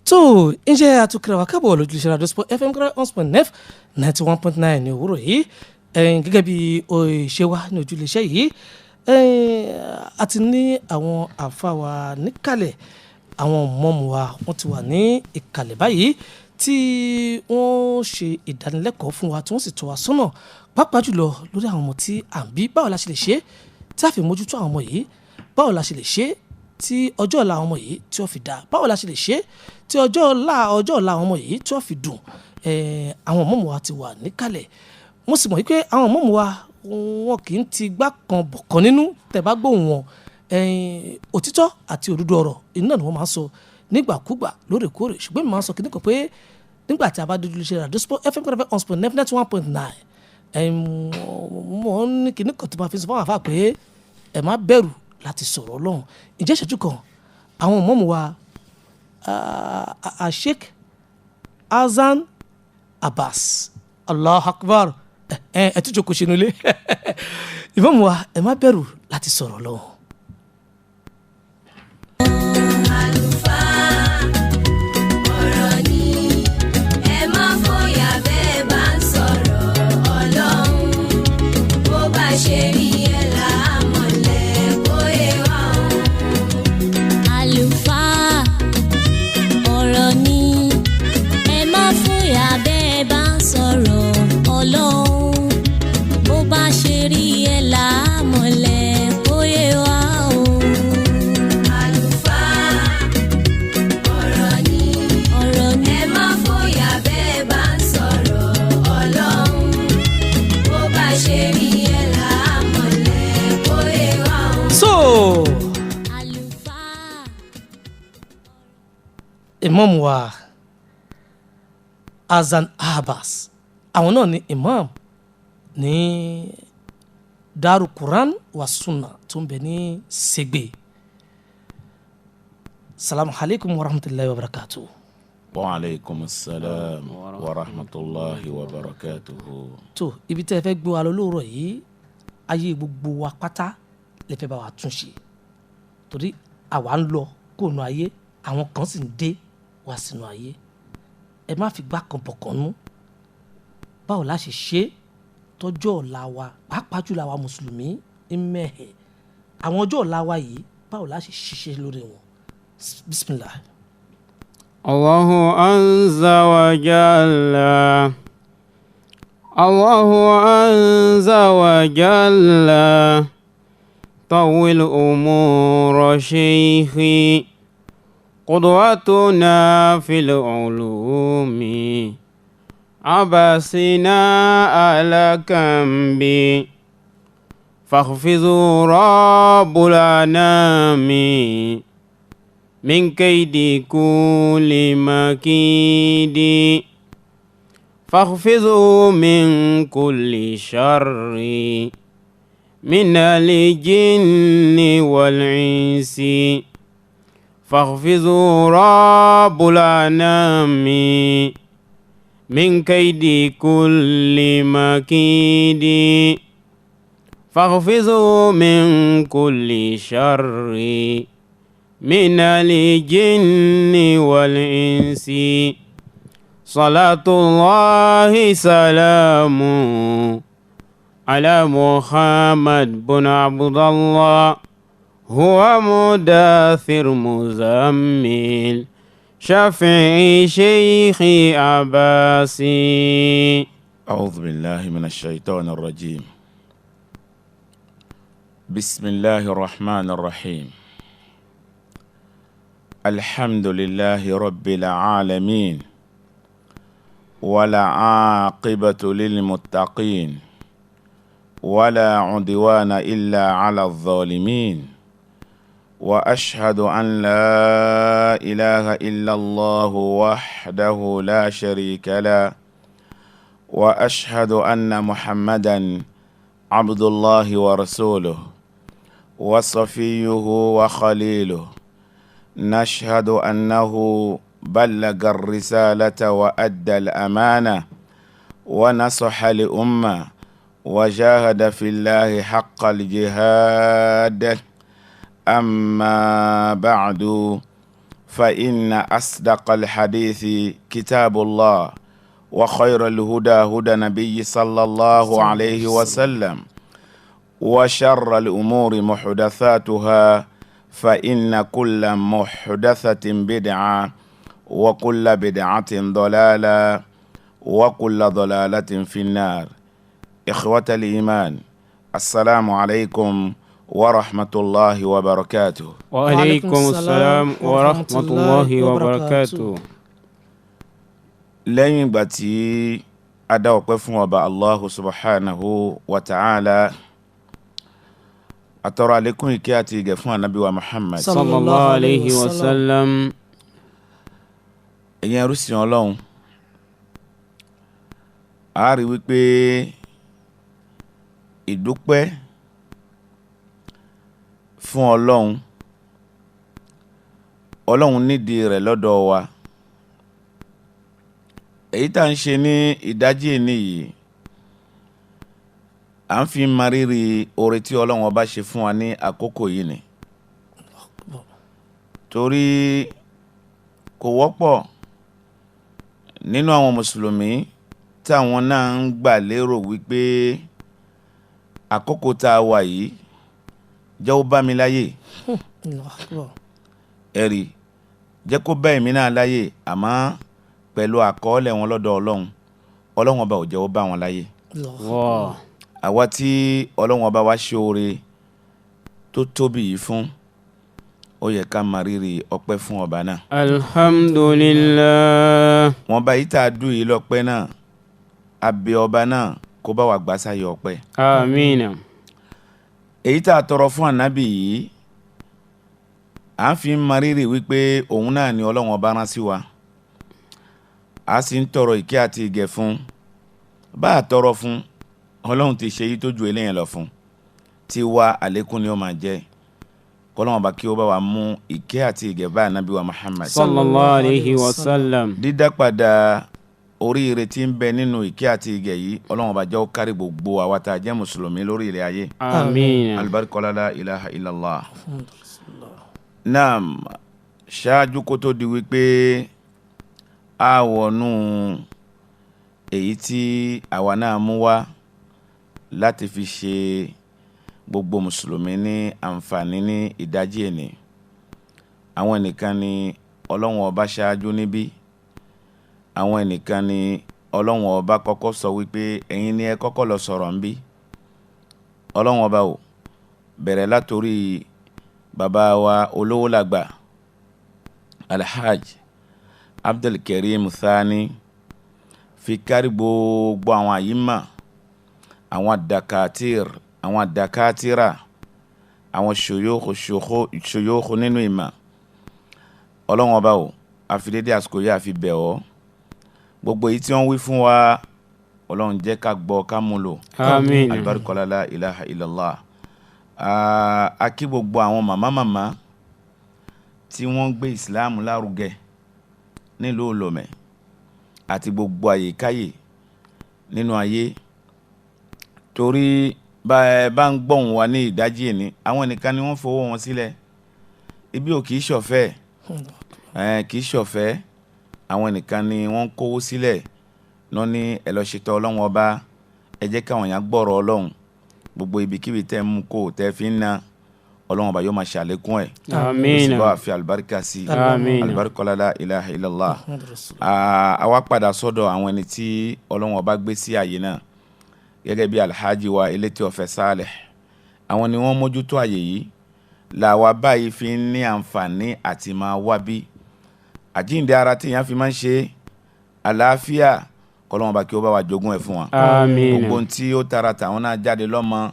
tó ǹjẹ́ àtúnkìrà wà kábọ̀ lójúlẹ̀ṣẹ̀ Radio Sport FM 91.9 ní òwúrọ̀ yìí gẹ́gẹ́ bí ṣe wá ní ojúlẹ̀ṣẹ̀ yìí àti ní àwọn àfa wa níkàlẹ̀ àwọn mọ́mù wa wọ́n ti wà ní ìkàlẹ̀ báyìí tí wọ́n ṣe ìdánilẹ́kọ̀ọ́ fún wa tí wọ́n sì tọ́ wa sọ́nà pàápàá jùlọ lórí àwọn ọmọ tí à ń bí báwo la ṣe lè ṣe tí a fi mójútó àwọn ọmọ yìí báwo la ṣe lè ṣe tí ọjọ́ ọ̀la àwọn ọmọ yìí tí ó fi dáa báwo la ṣe lè ṣe tí ọjọ́ ọ̀la àwọn ọmọ yìí tí ó fi dùn àwọn mọ́mù wa ti wà níkàlẹ̀ mo sì mọ̀ wípé àwọn mọ́mù wa wọn kì í ti gbá kan bọ̀kan nínú tẹ̀ bá gbóhùn wọn òtítọ́ àti òdodo ọ̀rọ̀ iná ni wọ́n máa ń sọ nígbàkúgbà lóòrèkóòrè ṣùgbọ́n mi máa ń sọ kíní kan pé nígbà tí a bá dojú iṣẹ́ Radio Sport FM 91.9 mo ní kíní kan tó máa fi sọ fún àwọn àfáà pé ẹ má bẹ̀rù láti sọ̀rọ̀ Ọlọ́run ìjẹ́ ìṣẹ́jú kan àwọn mọ́mù wa Sheik Hassan Abass Allahu Akbar ẹ tún jókòó sínú ilé ìmọ̀mù wa ẹ má bẹ̀rù láti sọ̀rọ̀ Ọlọ́run. Imam wa Hassan Abass àwọn náà ni imam ní Daru Quran wa Sunna tó ń bẹ ní Segbe. Salamu alaikum wa rahmatullahi wa barakatuh. Wa alaikum assalam wa rahmatullahi wa barakatuh. tó ibi tẹ́ fẹ́ gbé wa lọ lóòrọ̀ yìí ayé gbogbo wa pátá lè fẹ́ bá wa tún ṣe torí àwa ń lọ kóònù ayé àwọn kan sì ń dé wá sínú ayé ẹ má fi gbá kan bọ̀kan nú báwo la ṣe ṣe tọ́jọ́ ọ̀la wa pàápàá jùlọ àwa mùsùlùmí ń mẹ́hẹ̀ àwọn ọjọ́ ọ̀la wa yìí báwo la ṣe ṣiṣẹ́ lórí wọn bismillah. Allahu azza wa jalla Allahu azza wa jalla tawil umura shaykhi قدوتنا في العلوم عباسنا على كنبي فاخفضوا رب الأنام من كيد كل مكيد فاخفضوا من كل شر من الجن والإنس فاخفضوا رب الأنام من كيد كل مكيد فاخفضوا من كل شر من الجن والإنس صلاة الله سلام على محمد بن عبد الله هو مداثر مزمل شفيع شيخ عباس. أعوذ بالله من الشيطان الرجيم. بسم الله الرحمن الرحيم. الحمد لله رب العالمين ولا عاقبة للمتقين ولا عدوان إلا على الظالمين وأشهد أن لا إله إلا الله وحده لا شريك له وأشهد أن محمدا عبد الله ورسوله وصفيه وخليله نشهد أنه بلغ الرسالة وأدى الأمانة ونصح لأمة وجاهد في الله حق الجهاد أما بعد فإن أصدق الحديث كتاب الله وخير الهدى هدى نبي صلى الله عليه وسلم وشر الأمور محدثاتها فإن كل محدثة بدعة وكل بدعة ضلالة وكل ضلالة في النار. إخوة الإيمان، السلام عليكم ورحمة الله وبركاته. وعليكم السلام ورحمة الله وبركاته. lẹ́yìn ìgbà tí a dá ọpẹ́ fún ọba Allahu subhanahu wa ta'ala, atọrọ àlékún ìkẹ́ àti ìgẹ̀ fún ànábì wa Muhammad sallallahu alayhi wa sallam. ẹ̀yin ẹrúsìn Ọlọ́run, a rí wípé ìdúpẹ́ fún Ọlọ́run nídìí rẹ̀ lọ́dọ̀ wa. Èyí tá ń ṣe ní ìdájí ẹni yìí, à ń fi mariri oore tí Ọlọ́run ọba ṣe fún wa ní àkókò yìí ni. Torí kò wọ́pọ̀ nínú àwọn mùsùlùmí táwọn náà ń gbà lérò wípé àkókò tá a wà yìí jẹ́ ó bá mi láyé. Ẹ̀rí jẹ́ kó bá èmi náà láyé, àmọ́ pẹ̀lú àkọọ́lẹ̀ wọn lọ́dọ̀ Ọlọ́run ọba ò jẹ́ ó bá wọn láyé. Àwa tí Ọlọ́run ọba wá ṣe oore tó tóbi yìí fún, ó yẹ ká máa rírì ọpẹ́ fún ọba náà. Alhamdulillah. Wọ́n bá yìí tá a dùn yìí lọ́pẹ́ náà, a bẹ̀ ọba náà kó bá wa gbà sáyé ọpẹ́. Àmín. Èyí tá a tọrọ fún ànábì yìí, à ń fi máa rírì wípé òun náà ni Ọlọ́run ọba rán sí wa. A sì ń tọrọ ìkẹ́ àti ìgẹ̀ fún. Bá a tọrọ fún, Ọlọ́run ti ṣe yìí tó ju eléyìn lọ fún. Tí wá àlékún ni ó máa jẹ́. Kọ́lọ́run bá kí ó bá wa mú ìkẹ́ àti ìgẹ̀ bá ànábì wa Muhammad sallallahu alayhi wa sallam. dídá padà oríire tí ń bẹ nínú ìkẹ́ àti ìgẹ̀ yìí, Ọlọ́run bá jẹ́ ó kárí gbogbo àwa tá a jẹ́ mùsùlùmí lórí ilẹ̀ ayé. Àmín. Albarika la ilaha illallah. Naam, ṣáájú kó tó di wípé a wọnú èyí tí àwa náà mú wá láti fi ṣe gbogbo mùsùlùmí ní àǹfààní ní ìdájí ẹni. Àwọn ẹnìkan ni Ọlọ́run ọba ṣáájú níbí, àwọn ẹnìkan ni Ọlọ́run ọba kọ́kọ́ sọ wípé ẹ̀yin ni ẹ kọ́kọ́ lọ sọ̀rọ̀ ńbí. Ọlọ́run ọba ò bẹ̀rẹ̀ látorí bàbá wa olówó làgbà Alhaj Abdulkarim Thani, fi kárí gbogbo àwọn àyímà, àwọn dakatira, àwọn ṣòyókò nínú ìmọ̀. Ọlọ́run ọba ò àfidédé àsìkò yìí àfi bẹ̀ ọ́, gbogbo èyí tí wọ́n wí fún wa, Ọlọ́run jẹ́ ká gbọ́ ká mú lò. Àmín. Albarika la ilaha illallah. A kí gbogbo àwọn màmá tí wọ́n gbé ìsìláàmù lárugẹ nílùú Olómẹ̀ àti gbogbo àyíkáyè nínú ayé. Torí bá ń gbọ́n wa ní ìdájí ẹni, àwọn ẹnìkan ni wọ́n fowó wọn sílẹ̀. Ibi ò kìí ṣọ̀fẹ́, kìí ṣọ̀fẹ́. Àwọn ẹnìkan ni wọ́n kówó sílẹ̀ lọ ní ẹ lọ ṣètò Ọlọ́run ọba, ẹ jẹ́ káwọn èèyàn gbọ́rọ̀ Ọlọ́run. Gbogbo ibikíbi tẹ́ mú kó tẹ́ fi ń ná, Ọlọ́run ọba yóò máa ṣàlékún ẹ̀. Àmín. Yóò sì bá fi àlùbáríkà sí. Àmín. Albarika la ilaha illallah. Àwa padà sọ́dọ̀ àwọn ẹni tí Ọlọ́run ọba gbé sí àyè náà, gẹ́gẹ́ bí Alhaji wa Eletiọfẹ Saleh. Àwọn ni wọ́n mójútó àyè yìí, làwa báyìí fi ń ní àǹfààní àti máa wá bí. Àjíǹde ara tí èèyàn fi máa ń ṣe, àlàáfíà, k'Ọlọ́run bá kí ó bá wa jogún ẹ̀ fún wa. Àmín. Gbogbo tí ó tara tàwọn náà jáde lọ́mọ,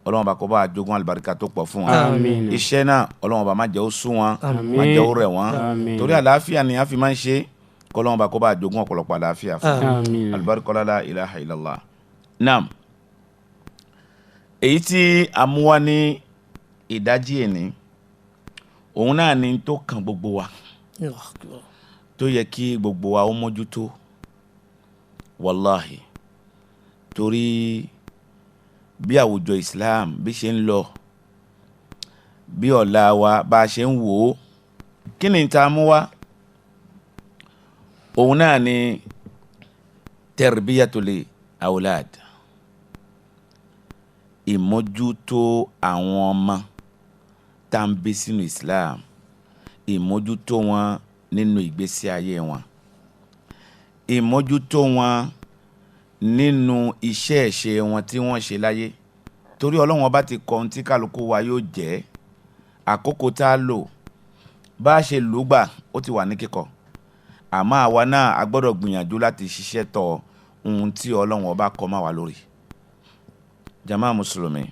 Ọlọ́run bá kó bá wa jogún àlùbáríkà tó pọ̀ fún wa. Àmín. Iṣẹ́ náà Ọlọ́run bá má jẹ́ ó sún wọn, Àmín. má jẹ́ ó rẹ̀ wọ́n. Àmín. Torí àlàáfíà ni a fi máa ń ṣe, k'Ọlọ́run bá kó bá wa jogún ọ̀pọ̀lọpọ̀ àlàáfíà fún wa. Àmín. Albarika la ilaha illallah. Naam, èyí tí a mú wá ní ìdájí ẹni, òun náà ni tó kan gbogbo wa, tó yẹ kí gbogbo wa ó mójútó. Wallahi, torí bí àwùjọ Islam bí ṣe ń lọ, bí ọ̀la wa bá ṣe ń wò ó, kí ni tá mú wá òun náà ni tarbiyatul awlad, ìmójútó àwọn ọmọ tá ń bí sínú Islam, ìmójútó wọn nínú ìgbésí ayé wọn, ìmójútó wọn nínú iṣẹ́ ìṣe wọn tí wọ́n ṣe láyé. Torí Ọlọ́run Ọba ti kọ ohun tí kálukú wa yóò jẹ́, àkókò tá a lò, bá a ṣe lùgbà ó ti wà ní kíkọ. Àmọ́ àwa náà a gbọ́dọ̀ gbìyànjú láti ṣiṣẹ́ tọ ohun tí Ọlọ́run Ọba kọ mọ́ wa lórí. Jàmáà Mùsùlùmí,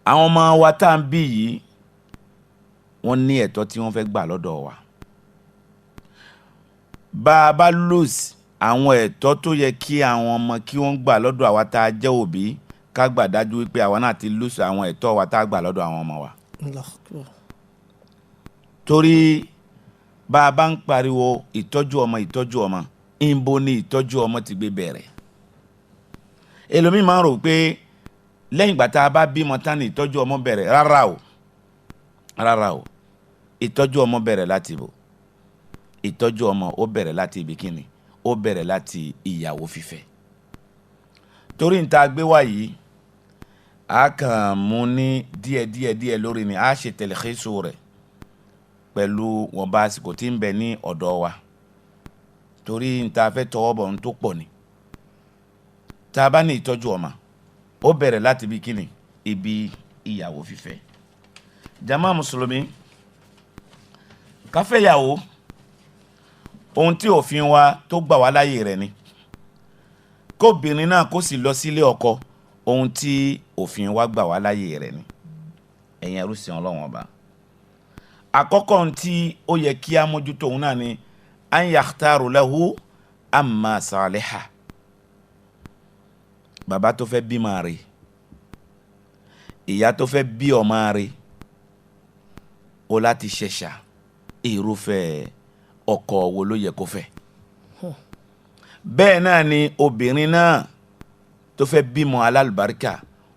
àwọn ọmọ wa tá ń bí yìí wọ́n ní ẹ̀tọ́ tí wọ́n fẹ́ gbà lọ́dọ̀ wa. Bá a bá lose àwọn ẹ̀tọ́ tó yẹ kí àwọn ọmọ kí wọ́n gbà lọ́dọ̀ àwa tá a jẹ́ òbí, ká gbà dájú wípé àwa náà ti lose àwọn ẹ̀tọ́ wa tá a gbà lọ́dọ̀ àwọn ọmọ wa. Torí bá a bá ń pariwo ìtọ́jú ọmọ, ìbò ni ìtọ́jú ọmọ ti gbé bẹ̀rẹ̀. Ẹlòmíì máa ń rò pé lẹ́yìn ìgbà tá a bá bímọ tán ni ìtọ́jú ọmọ bẹ̀rẹ̀. Rárá o, ìtọ́jú ọmọ bẹ̀rẹ̀ láti bò. Ìtọ́jú ọmọ ó bẹ̀rẹ̀ láti ibi kíni, ó bẹ̀rẹ̀ láti ìyàwó fífẹ́. Torí n ta gbé wá yìí, a kàn mú ní díẹ̀ lórí ni, a ṣe tẹ̀lẹ́kẹ́sọ rẹ̀ pẹ̀lú wọn bá àsìkò tí ń bẹ ní ọ̀dọ̀ wa. Torí n ta fẹ́ tọwọ́ bọ̀ ń tó pọ̀ ni. Tá a bá ní ìtọ́jú ọmọ, ó bẹ̀rẹ̀ láti ibi kíni, ibi ìyàwó fífẹ́. Jàmáà Mùsùlùmí, ká fẹ́ yàwó, ohun tí òfin wa tó gbà wá láyè rẹ̀ ni. Kóbìnrin náà kó sì lọ sílé ọkọ, ohun tí òfin wa gbà wá láyè rẹ̀ ni. Ẹ̀yin ẹrúsìn Ọlọ́run Ọba, àkọ́kọ́ ohun tí ó yẹ kí a mójútó òun náà ni an yakhtaru lahu amma saliha. Bàbá tó fẹ́ bímọ rẹ̀, ìyá tó fẹ́ bí ọmọ rẹ̀, ó láti ṣẹ̀ṣà irúfẹ́ ọkọ wo ló yẹ kó fẹ́. Bẹ́ẹ̀ náà ni obìnrin náà tó fẹ́ bímọ alálùbáríkà,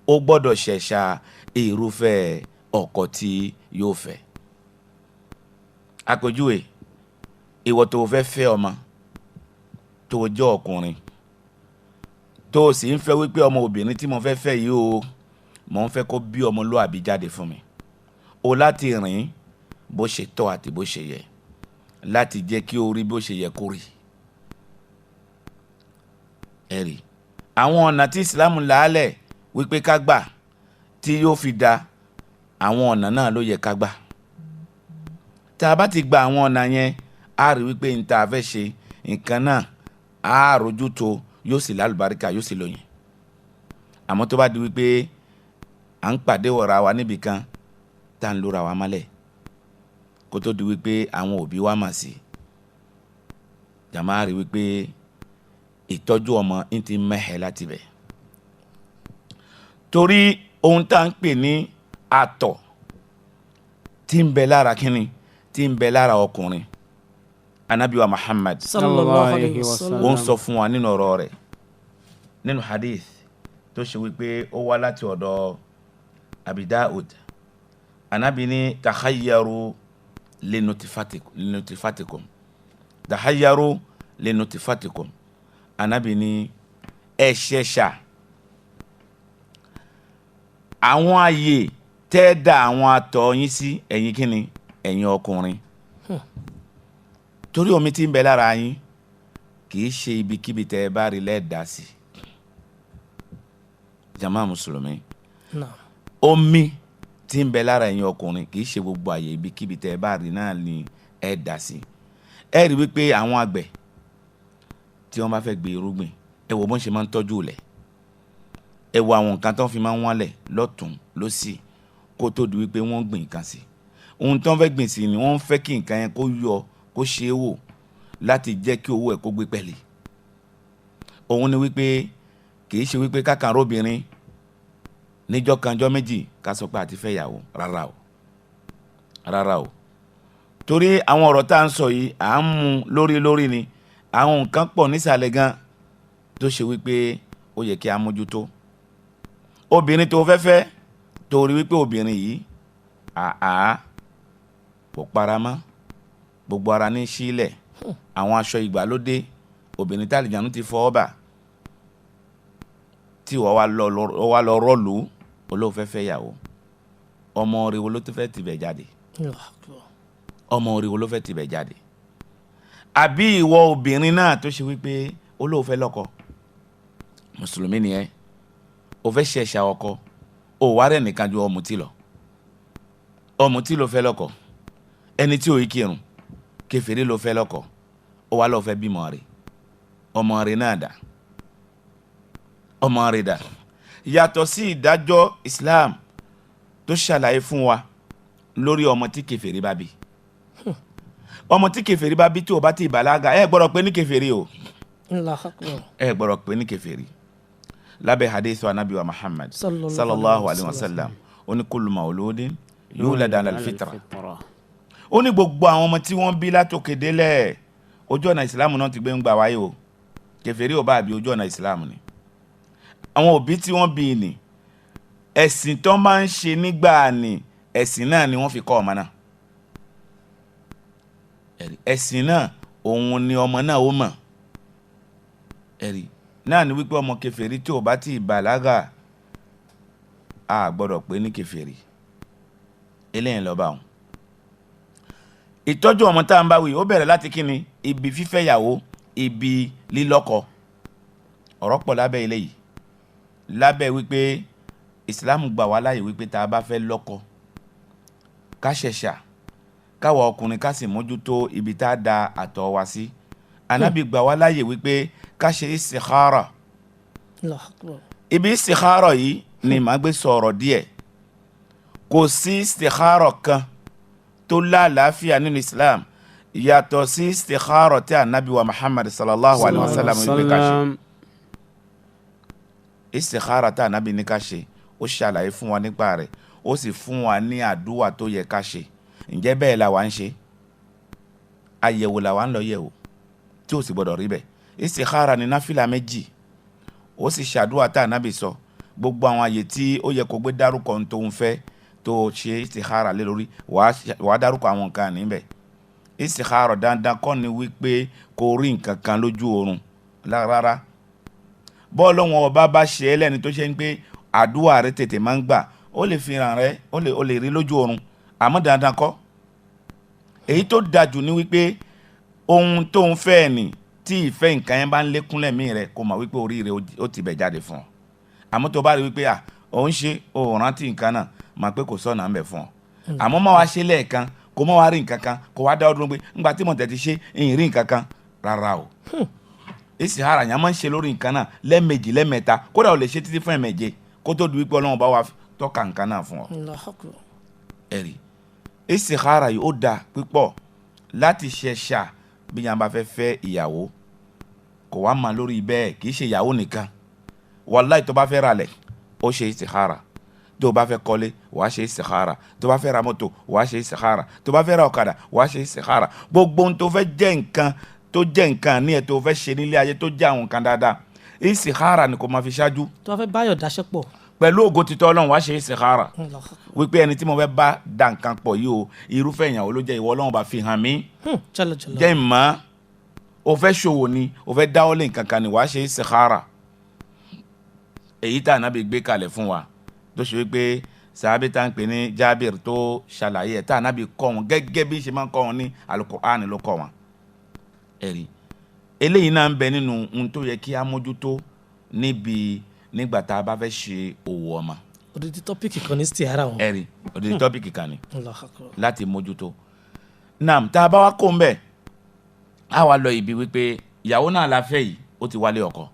ó gbọ́dọ̀ ṣẹ̀ṣà irúfẹ́ ọkọ tí yóò fẹ́. Àpèjúwe, ìwọ tó fẹ́ fẹ́ ọmọ tó jẹ́ ọkùnrin, tó sì ń fẹ́ wípé ọmọ obìnrin tí mo fẹ́ fẹ́ yìí o, mo ń fẹ́ kó bí ọmọlúàbí jáde fún mi. O láti rìn bó ṣe tọ́ àti bó ṣe yẹ, láti jẹ́ kí o rí bó ṣe yẹ kó rí. Ẹ̀rí àwọn ọ̀nà tí Islam làálẹ̀ wípé ká gbà tí yóò fi da, àwọn ọ̀nà náà ló yẹ ká gbà. Tá a bá ti gba àwọn ọ̀nà yẹn, a rí wípé n ta fẹ́ ṣe nǹkan náà, a rojú tó, yóò sì lálùbáríkà, yóò sì lóyìn. Àmọ́ tó bá di wípé à ń pàdé ọ̀rọ̀ wa níbi kan tá ń lóra wa mọ́lẹ̀, kó tó di wípé àwọn òbí wa mà sí, jàmáà rí wípé ìtọ́jú ọmọ ń ti mẹ́hẹ̀ láti bẹ̀. Torí ohun tá ń pè ní àtọ̀ tí ń bẹ lára kíni, tí ń bẹ lára ọkùnrin, Ànábì wa Muhammad sallallahu alayhi wa sallam, ó ń sọ fún wa nínú ọ̀rọ̀ rẹ̀, nínú hadith tó ṣe wípé ó wá láti ọ̀dọ̀ Abi Daud. Ànábì ní takhayyaru linutifatikum, takhayyaru linutifatikum. Ànábì ní ẹ ṣẹ̀ṣà àwọn ààyè tẹ́ dá àwọn àtọ̀ yín sí, ẹ̀yin kíni, ẹ̀yin ọkùnrin. Torí omi tí ń bẹ lára yín kì í ṣe ibikíbi tẹ́ bá rí lẹ́ẹ̀dá sí. Jàmáà Mùsùlùmí, omi tí ń bẹ lára ẹ̀yin ọkùnrin kì í ṣe gbogbo àyè ibikíbi tẹ́ bá rí náà ní ẹ̀dá sí. Ẹ rí wípé àwọn àgbẹ̀ tí wọ́n bá fẹ́ gbé irúgbìn, ẹ wo bọ́n ṣe máa ń tọ́jú ilẹ̀, ẹ wo àwọn nǹkan tó fi máa ń wọ́lẹ̀ lọ́tún lósì kó tó di wípé wọ́n gbìn nǹkan sí. Ohun tó ń fẹ́ gbìn sí ni wọ́n fẹ́ kí nǹkan yẹn kó yọ, kó ṣe é wò, láti jẹ́ kí owó ẹ̀ kó gbé pẹ̀lẹ́. Òun ni wípé kì í ṣe wípé kákan róbìnrin níjọ́ kan jọ́ méjì ká sọ pé àti fẹ́ yàwó. Rárá o. Torí àwọn ọ̀rọ̀ tá à ń sọ yìí à ń mú lórí ni, àwọn nǹkan pọ̀ nísàlẹ̀ gan tó ṣe wípé ó yẹ kí a mójútó. Obìnrin tó fẹ́ tó rí wípé obìnrin yìí kò paramọ́ gbogbo ara ní sílẹ̀ àwọn aṣọ ìgbàlódé obìnrin tí àlìjánu ti fọwọ́ bà tí wọ́n wá lọ rọ́ọ̀lù olóòfẹ́ fẹ́ yàwó ọmọ rẹ̀ wo ló tó fẹ́ tibẹ̀ jáde ọmọ rẹ̀ wo ló fẹ́ tibẹ̀ jáde àbí ìwọ obìnrin náà tó ṣe wípé olóòfẹ́ lọ́kọ mùsùlùmí ni ẹ́ o fẹ́ ṣẹ̀ṣà ọkọ o wá rẹ̀ nìkan ju ọ̀mùtí ló fẹ́ lọ́kọ ẹni tí ò yí kírun kèfèrí ló fẹ́ lọ́kọ ó wá lọ́ọ́ fẹ́ bímọ rẹ̀ ọmọ rẹ̀ náà dà ọmọ rẹ̀ dà yàtọ̀ sí ìdájọ́ Islam tó ṣàlàyé fún wa lórí ọmọ tí kèfèrí bá bí ọmọ tí kèfèrí bá bí tí o bá ti bàlágà ẹ gbọ́dọ̀ pé ní kèfèrí o ẹ gbọ́dọ̀ pé ní kèfèrí lábẹ́ hadith wa nabi wa Muhammad sallallahu alaihi wasallam ó ní kullu mauludin yulad ala al-fitra ó ní gbogbo àwọn ọmọ tí wọ́n bí látòkè délẹ̀ ojú ọ̀nà ìsìlámù náà ti gbé ń gbà wáyé o kèfèrí ò bá bí ojú ọ̀nà ìsìlámù ni àwọn òbí tí wọ́n bí ni ẹ̀sìn tó máa ń ṣe nígbà ni ẹ̀sìn náà ni wọ́n fi kọ́ ọmọ náà ẹ̀sìn náà òun ni ọmọ náà ó mọ̀ ẹ̀rí náà ni wípé ọmọ kèfèrí tí ò bá ti bàlágà a gbọ́dọ̀ pé ní kèfèrí eléyìí lọ́ba òun ìtọ́jú ọmọ tá à ń bá wí ó bẹ̀rẹ̀ láti kíni ibi fífẹ́yàwó ibi lílọ́kọ ọ̀rọ̀ pọ̀ lábẹ́ eléyìí lábẹ́ wípé ìsìlámù gbà wá láyè wípé tá a bá fẹ́ lọ́kọ ká ṣẹ̀ṣà káwa ọkùnrin ká sì mójútó ibi tá a da àtọ̀ wa sí anábì gbà wá láyè wípé ká ṣe istikhara ibi istikhara yìí ni màá gbé sọ̀rọ̀ díẹ̀ kò sí istikhara kan tó lálàáfíà nínú Islam yàtọ̀ sí istikhara tí anábì wa Muhammad sallallahu alaihi wasallam wípé ká ṣe istikhara tí anábì ní ká ṣe ó ṣàlàyé fún wa nípa rẹ̀ ó sì fún wa ní àdúwà tó yẹ ká ṣe ǹjẹ́ bẹ́ẹ̀ la wà ń ṣe àyẹ̀wò la wà ń lọ yẹ̀wò tí ó sì gbọ́dọ̀ rí bẹ́ẹ̀ istikhara ní náfìlà méjì ó sì ṣàdúwà tá ànábì sọ gbogbo àwọn àyè tí ó yẹ kó gbé dárúkọ tó ń fẹ́ tó ṣe istikhara lé lórí wàá dárúkọ àwọn nǹkan níbẹ̀ istikhara dandan kọ́ ni wípé kó rí nǹkan kan lójú oorun rárá bọ́ọ̀lù wọn ọba bá ṣe é lẹ́ni tó ṣe ń pé àdúrà rẹ tètè máa ń gbà ó lè fi hàn rẹ ó lè rí lójú oorun àmọ́ dandan kọ́ èyí tó dájú ni wípé ohun tó ń fẹ́ ni tí ìfẹ́ nǹkan yẹn bá ń lékún lẹ́mí rẹ kó mọ̀ wípé orí rẹ ó ti bẹ̀ jáde fún ọ àmọ́ tó bá rí wípé ò ń ṣe ò rántí nǹkan náà mọ̀ pé kò sọ̀nà ń bẹ̀ fún ọ àmọ́ má wá ṣe lẹ́ẹ̀kan kó má wá rí nǹkan kan kó wá dá ọdún pé ńgbà tí mo tẹ̀ ti ṣe ìyìn rí nǹkan kan rárá o istikhara yẹn máa ń ṣe lórí nǹkan náà lẹ́ẹ̀mejì lẹ́ẹ̀mẹ́ta kódà ò lè ṣe títí fún ẹ̀mẹ́je kó tó di wípé Ọlọ́run bá wa tọ́ka nǹkan náà fún ọ ẹ̀rí istikhara yìí ó dáa pípọ̀ láti ṣẹ̀ṣà bí yàn bá fẹ́ fẹ́ ìyàwó kò wá máa lórí bẹ́ẹ̀ kì í ṣe ìyàwó nìkan wàláì tó bá fẹ́ ralẹ̀ ó ṣe istikhara tó bá fẹ́ kọ́lé wàá ṣe istikhara tó bá fẹ́ ra mọ́tò wàá ṣe istikhara tó bá fẹ́ ra ọ̀kadà wàá ṣe istikhara gbogbo ohun tó fẹ́ jẹ́ nǹkan tó jẹ́ nǹkan ní ẹ̀ tó fẹ́ ṣe nílé ayé tó jẹ́ àwọn nǹkan dáadáa istikhara ni kò máa fi ṣáájú. tó bá fẹ́ báyọ̀ dáṣẹ́ pọ̀. pẹ̀lú ògo títọ́ Ọlọ́run wàá ṣe istikhara wípé ẹni tí mo fẹ́ bá da nǹkan pọ̀ yìí o irúfẹ́ ìyàwó ló jẹ́ ìwọ Ọlọ́run bá fi hàn mí jẹ́ ìmọ̀ o fẹ́ ṣòwò ni o fẹ́ dáwọ́ lé nǹkan kan ni wàá ṣe istikhara èyí tá ànábì gbé kalẹ̀ fún wa tó ṣe wípé sàábì tá ń pè ní Jábìr tó ṣàlàyé ẹ̀ tá ànábì kọ́ wọn gẹ́gẹ́ bí ṣe máa ń kọ́ wọn ní Al-Qur'an ló kọ́ wọn ẹ̀rí eléyìí náà ń bẹ nínú ohun tó yẹ kí á mójútó nígbà tá a bá fẹ́ ṣe òwò ọmọ. odidi tọ́pìkì kan ní sí ara wọn. ẹ̀rí odidi tọ́pìkì kan ní láti mójútó. naam tá a bá wá kó ń bẹ̀ á wá lọ ibi wípé ìyàwó náà la fẹ́ yìí ó ti wálé ọkọ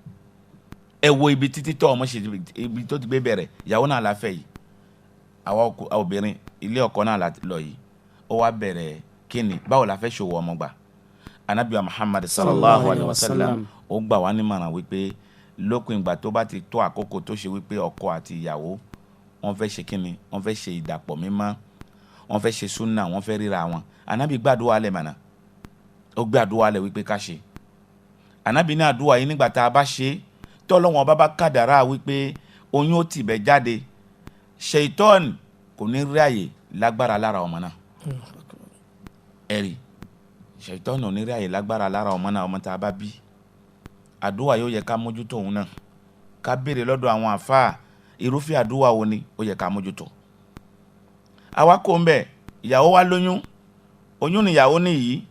ẹ wo ibi títí tọ́ ọmọ ṣe ibi tó ti gbé bẹ̀rẹ̀ ìyàwó náà la fẹ́ yìí àwa obìnrin ilé ọkọ náà la lọ yìí ó wá bẹ̀rẹ̀ kíni báwo la fẹ́ ṣòwò ọmọ gbà anabi Muhammad sallallahu alaihi wasallam ó gbà wá nímọ̀ràn wípé lópin ìgbà tó bá ti tó àkókò tó ṣe wípé ọkọ àti ìyàwó wọ́n fẹ́ ṣe kíni wọ́n fẹ́ ṣe ìdàpọ̀ mímọ́ wọ́n fẹ́ ṣe súnà wọ́n fẹ́ ríra wọn anabi gbàdúrà lẹ̀ mọ̀nà ó gbàdúrà lẹ̀ wípé ká ṣe anabi ní àdúrà yìí nígbà tá a bá ṣe tọ́lọ́wọ́n bá kádàrá wípé oyún ó tì bẹ́ jáde ṣèitọ́n kò ní rí àyè lágbára lára ọmọ náà ẹ̀rí ṣàìtọ́nù onírẹ́ àyè lágbára lára ọmọ náà ọmọ tá a bá bí àdúrà yóò yẹ ká mójútó òun náà ká béèrè lọ́dọ̀ àwọn àfáà irúfẹ́ àdúrà wo ni ó yẹ ká mójútó. àwa kò ń bẹ̀ ìyàwó wa lóyún oyún níyàwó nìyí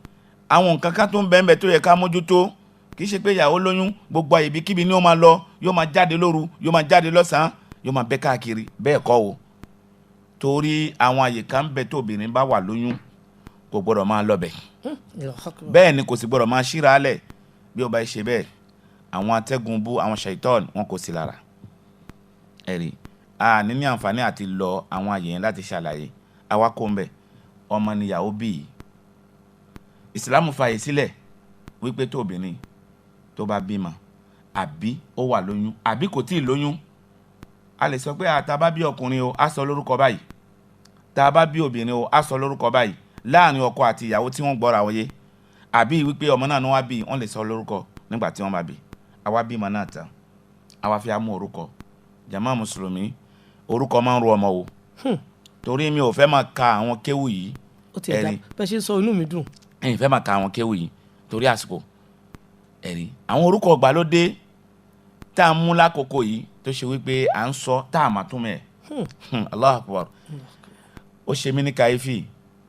àwọn nǹkan kan tó ń bẹ ń bẹ tó yẹ ká mójútó kì í ṣe pé ìyàwó lóyún gbogbo àyè ibikíbi ni ó máa lọ yóò máa jáde lóru yóò máa jáde lọ́sàn-án yóò máa bẹ́ káàkiri bẹ́ẹ̀ kọ́ o torí àwọn àyè kan ń bẹ tó obìnrin bá wà lóyún kò gbọ́dọ̀ máa lọ bẹ̀ bẹ́ẹ̀ ni kò sì gbọ́dọ̀ máa ṣíra alẹ̀ bí ó bá ṣe bẹ́ẹ̀ àwọn atẹ́gùn bú àwọn ṣàìtọ́n wọn kò sí lára ẹ̀rí a ní àǹfààní àti lọ àwọn àyè yẹn láti ṣàlàyé àwa kò ń bẹ̀ ọmọ níyàwó bíi ìsìlámù fààyè sílẹ̀ wípé tó obìnrin tó bá bímọ àbí ó wà lóyún àbí kò tíì lóyún a lè sọ pé tá bá bí ọkùnrin o á sọ lórúkọ báyìí tá bá bí obìnrin o á sọ lórúkọ báyìí láàrin ọkọ àti ìyàwó tí wọ́n gbọ́ra wọ̀nyé àbí wípé ọmọ náà ni wọ́n bí wọ́n lè sọ lórúkọ nígbà tí wọ́n bá bí àwa bímọ náà tán àwa fi amú orúkọ jàmá mùsùlùmí orúkọ máa ń ro ọmọ o torí mi ò fẹ́ máa ka àwọn kéwù yìí ó ti ẹ̀dá bẹ́ẹ̀ ṣe sọ inú mi dùn ẹ̀yin fẹ́ máa ka àwọn kéwù yìí torí àsìkò ẹ̀rí àwọn orúkọ ìgbàlódé tá a mú lákòókò yìí tó ṣe wípé à ń sọ tá a máa tún mẹ́ Allahu Akbar ó ṣe mí ní kàyéfì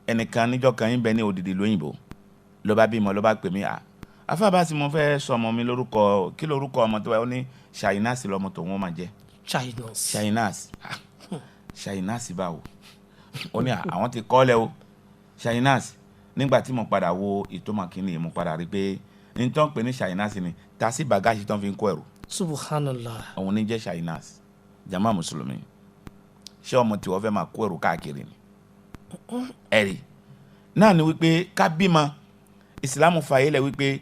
ẹnìkan níjọ́ kan yín bẹ ní òdìdí lóyìnbó ló bá bímọ ló bá pè mí afábá tí mo fẹ́ sọ ọmọ mi lórúkọ kí lórúkọ ọmọ tó wà ó ní ṣàyínàsì lọmọ tó wọ́n máa jẹ́ ṣàyínàsì báwo ó ní àwọn ti kọ́ lẹ́ o ṣàyínàsì nígbà tí mo padà wo ìtòmọ̀kínní mo padà rí pé nítorí pé ní ṣàyínàsì ni tàṣí bàgáṣì tó ń fi kó ẹrù subhanallah òun ní jẹ́ ṣàyínàsì jama mùsùlùmí ṣé ọmọ tí wọ́n fẹ́ máa kó ẹrù káàkiri ni ẹ̀rí náà ni wípé ká bímọ ìsìlámù fàyè lẹ̀ wípé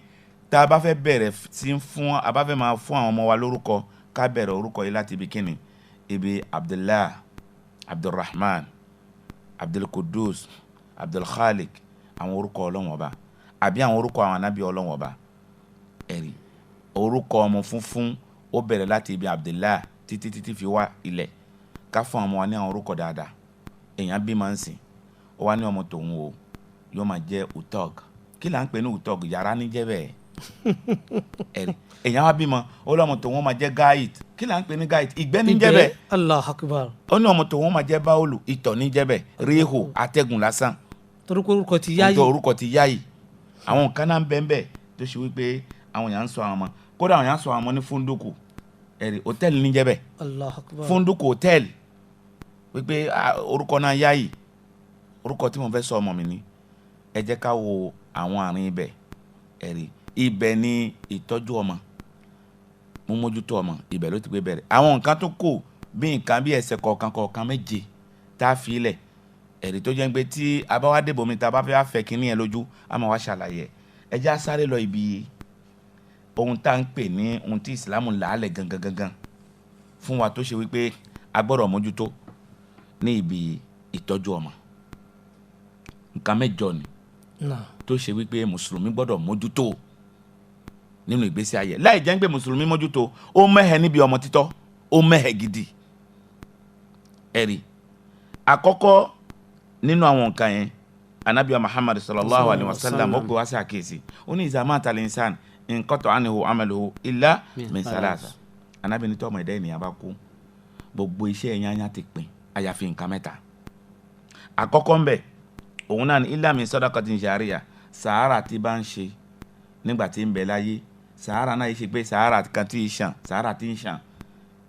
tá a bá fẹ́ bẹ̀rẹ̀ sí fún a bá fẹ́ máa fún àwọn ọmọ wa lórúkọ ká bẹ̀rẹ̀ orúkọ yìí láti ibi kíni ibi abdullah abdulrahman abdulkudus abdulkhalik àwọn orúkọ ọlọ́wọ́n ọba àbí àwọn orúkọ àwọn anábì ọlọ́wọ́n ọba ẹ̀rí orúkọ ọmọ funfun ó bẹ̀rẹ̀ láti ibi abdullah títí fi wá ilẹ̀ ká fún ọmọ wa ní àwọn orúkọ dáadáa èèyàn bí máa ń sìn ó wá ní ọmọ tòun o yóò máa jẹ́ utog kí là ń pè ní utog yàrá níjẹ́ bẹ́ẹ̀ ẹ̀rí èèyàn wá bímọ ó lọ́mọ tòun máa jẹ́ gáìt kí là ń pè ní gáìt ìgbẹ́ níjẹ́ bẹ́ẹ̀ Allahu Akbar ó ní ọmọ tòun máa jẹ́ báwòlù ìtọ̀ níjẹ́ bẹ́ẹ̀ ríhù atẹ́gùn lásán orúkọ ti yáyì orúkọ ti yáyì àwọn nǹkan náà ń bẹ́ẹ̀ bẹ́ẹ̀ tó ṣe wípé àwọn èèyàn ń sọ àwọn ọmọ kódà àwọn èèyàn ń sọ àwọn ọmọ ní fúndùkù ẹ̀rí hòtẹ́ẹ̀lì níjẹ́ bẹ́ẹ̀ Allahu Akbar fúndùkù hòtẹ́ẹ̀lì wípé orúkọ náà yáyì orúkọ tí mo fẹ́ sọ ọmọ mi ní ẹ jẹ́ ká wo àwọn àárín ibẹ̀ ẹ̀rí ibẹ̀ ni ìtọ́jú ọmọ mo mójútó ọmọ ibẹ̀ ló ti gbé bẹ̀rẹ̀ àwọn nǹkan tó kù bí nǹkan bí ẹsẹ̀ kọ̀ọ̀kan méje tá a fi ilẹ̀ ẹ̀rí tó jẹ́ pé tí a bá wá débò mi tá a bá fẹ́ fẹ́ kínní yẹn lójú a máa wá ṣàlàyé ẹ jẹ́ á sáré lọ ibi ohun tá à ń pè ní ohun tí ìsìlámù làálẹ̀ gangan fún wa tó ṣe wípé a gbọ́dọ̀ mójútó ní ibi ìtọ́jú ọmọ nǹkan mẹ́jọ ni tó ṣe wípé mùsùlùmí gbọ́dọ̀ mójútó nínú ìgbésí ayé láì jẹ́ pé mùsùlùmí mójútó ó mẹ́hẹ̀ níbi ọmọ títọ́ ó mẹ́hẹ̀ gidi ẹ̀rí àkọ́kọ́ nínú àwọn nǹkan yẹn anabiya muhammad sallallahu alayhi wa sallam ó gbé wá sí àkíyèsí ó ní iza mata al-insan inqata'a anhu amaluhu illa min salasa anabi ní tọ́mọ ẹ̀dá ènìyàn bá kú gbogbo iṣẹ́ ẹ̀yányá ti pin àyàfi nǹkan mẹ́ta àkọ́kọ́ ń bẹ òun náà ní illa min sadaqatin jariya sàárà tí bá ń ṣe nígbà tí ń bẹ láyé sàárà náà yìí ṣe pé sàárà kan tí ń ṣàn sàárà tí ń ṣàn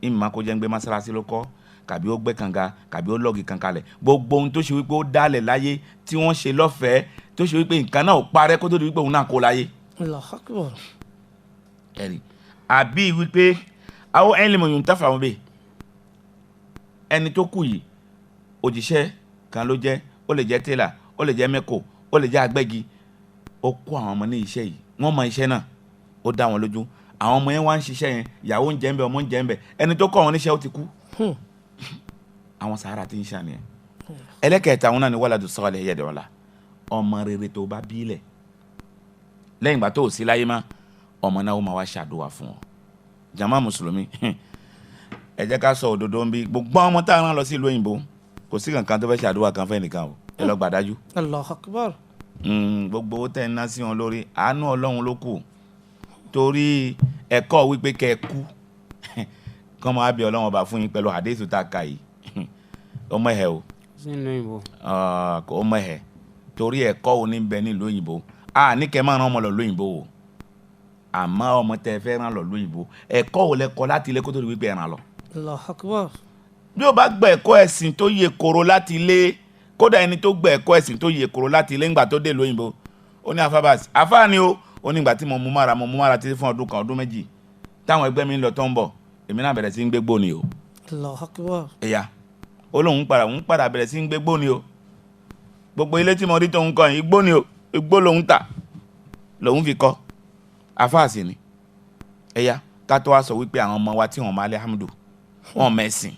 ìmọ̀ kó jẹ́ ń gbé mọ́sálásí ló kọ́ kàbí ó gbẹ́ kànga kàbí ó lọ́ọ̀gì kan kalẹ̀ gbogbo ohun tó ṣe wípé ó dálẹ̀ láyé tí wọ́n ṣe lọ́fẹ̀ẹ́ tó ṣe wípé nǹkan náà ò parẹ́ kó tó di wípé òun náà kó láyé. Allahu Akbar. ẹ̀rí àbí wípé àwọn ẹ̀ńlẹ̀ mọ̀ yòó ń tàfà wọn bẹ́ẹ̀ ẹni tó kù yìí òjíṣẹ́ kan ló jẹ́ ó lè jẹ́ télà ó lè jẹ́ mẹ́kò ó lè jẹ́ agbẹ́gi ó kó àwọn ọmọ ní iṣẹ́ yìí wọ́n mọ iṣẹ́ náà ó dá wọn lójú àwọn ọmọ yẹn wá ń ṣiṣẹ́ yẹn ìyàwó ń jẹ ń bẹ ọmọ ń jẹ ń bẹ ẹni tó kọ́ wọn níṣẹ́ ó ti kú àwọn sàárà tí ń ṣàníyàn ẹlẹ́kẹ̀ẹ́ta àwọn náà ni waladu salih yad'u lahu ọmọ rere tó bá bílẹ̀ lẹ́yìn ìgbà tó ò sí láyé má ọmọ náà ó máa wá ṣàdúrà fún ọ jàmá mùsùlùmí ẹ jẹ́ ká sọ òdodo ń bí gbogbo ọmọ tá a rán lọ sí ìlú òyìnbó kò sí kankan tó fẹ́ ṣàdúrà kan fẹ́ nìkan o ẹ lọ gbàdájú. Allahu Akbar. gbogbo owó tẹ́ ń ná sí wọn lórí àánú ọlọ́run ló kù torí ẹ̀kọ́ wípé kẹ́ ẹ kú kọ́ máa bí ọlọ́run ọba fún yín pẹ̀lú hadithu tá a kà yìí ọmọ ẹ̀ o ọmọ ẹ̀ torí ẹ̀kọ́ ò ní bẹ nílùú òyìnbó ní kẹ́ máa rán ọmọ lọ lóyìnbó o àmọ́ ọmọ tẹ́ fẹ́ rán lọ lóyìnbó ẹ̀kọ́ ò lẹ́kọ́ láti ilé kó tó di wípé ẹ̀ràn lọ. Allahu Akbar. bí o bá gba ẹ̀kọ́ ẹ̀sìn tó yè koro láti ilé kódà ẹni tó gba ẹ̀kọ́ ẹ̀sìn tó yè koro láti ilé ńgbà tó dé lóyìnbó ó ní afábàsì àfáàní o ó ní ìgbà tí mo mú mára títí fún ọdún kan ọdún méjì táwọn ẹgbẹ́ mi ń lọ tó ń bọ̀ èmi náà bẹ̀rẹ̀ sí ń gbégbó ni o. Allahu Akbar. ẹ̀yà ó lóun padà bẹ̀rẹ̀ sí ń gbégbó ni o gbogbo ilé tí mo rí tó ń kọ́ yìí igbó ni o igbó lòun tà lòun fi kọ́ afáàsì ni ẹ̀yà ká tó wá sọ wípé àwọn ọmọ wa tí wọ́n máa lé hamdu wọ́n mẹ́sìn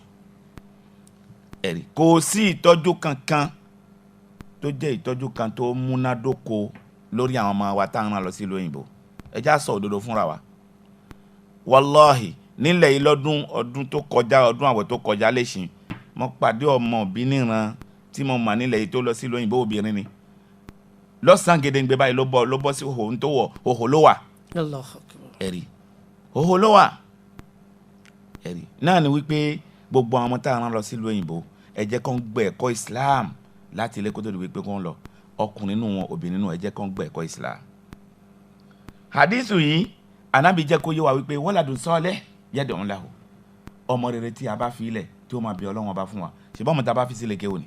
ẹ̀rí kò sí ìtọ́jú kankan tó jẹ́ ìtọ́jú kan tó múnádóko lórí àwọn ọmọ wa tá à ń rán lọ sí lóyìnbó ẹ já sọ òdodo fúnra wa wàláhì nílẹ̀ yìí ọdún tó kọjá ọdún àwẹ̀ tó kọjá lẹ́sìn mo pàdé ọmọ òbí níran tí mo mà nílẹ̀ yìí tó lọ sí lóyìnbó obìnrin ni lọ́sàn-án gédéǹgbé báyìí ló bọ́ sí òhò tó wọ̀ òhò ló wà ẹ̀rí òhò ló wà ẹ̀rí náà ni wípé gbogbo àwọn ọmọ tá à ń rán lọ sí lóyìnbó ẹ jẹ́ kó ń gbọ́ ẹ̀kọ́ Islam láti ilé kó tó di wípé kó ń lọ ọkùnrin nínú wọn obìnrin nínú ẹ jẹ́ kó ń gbọ́ ẹ̀kọ́ Islam. hadithu yìí Ànábì jẹ́ kó yé wa wípé waladun salih yad'u lahu ọmọ rere tí a bá fi ilẹ̀ tí ó máa bí Ọlọ́run ọba fún wa ṣùgbọ́n ọmọ tá a bá fi sílẹ̀ kéwù ni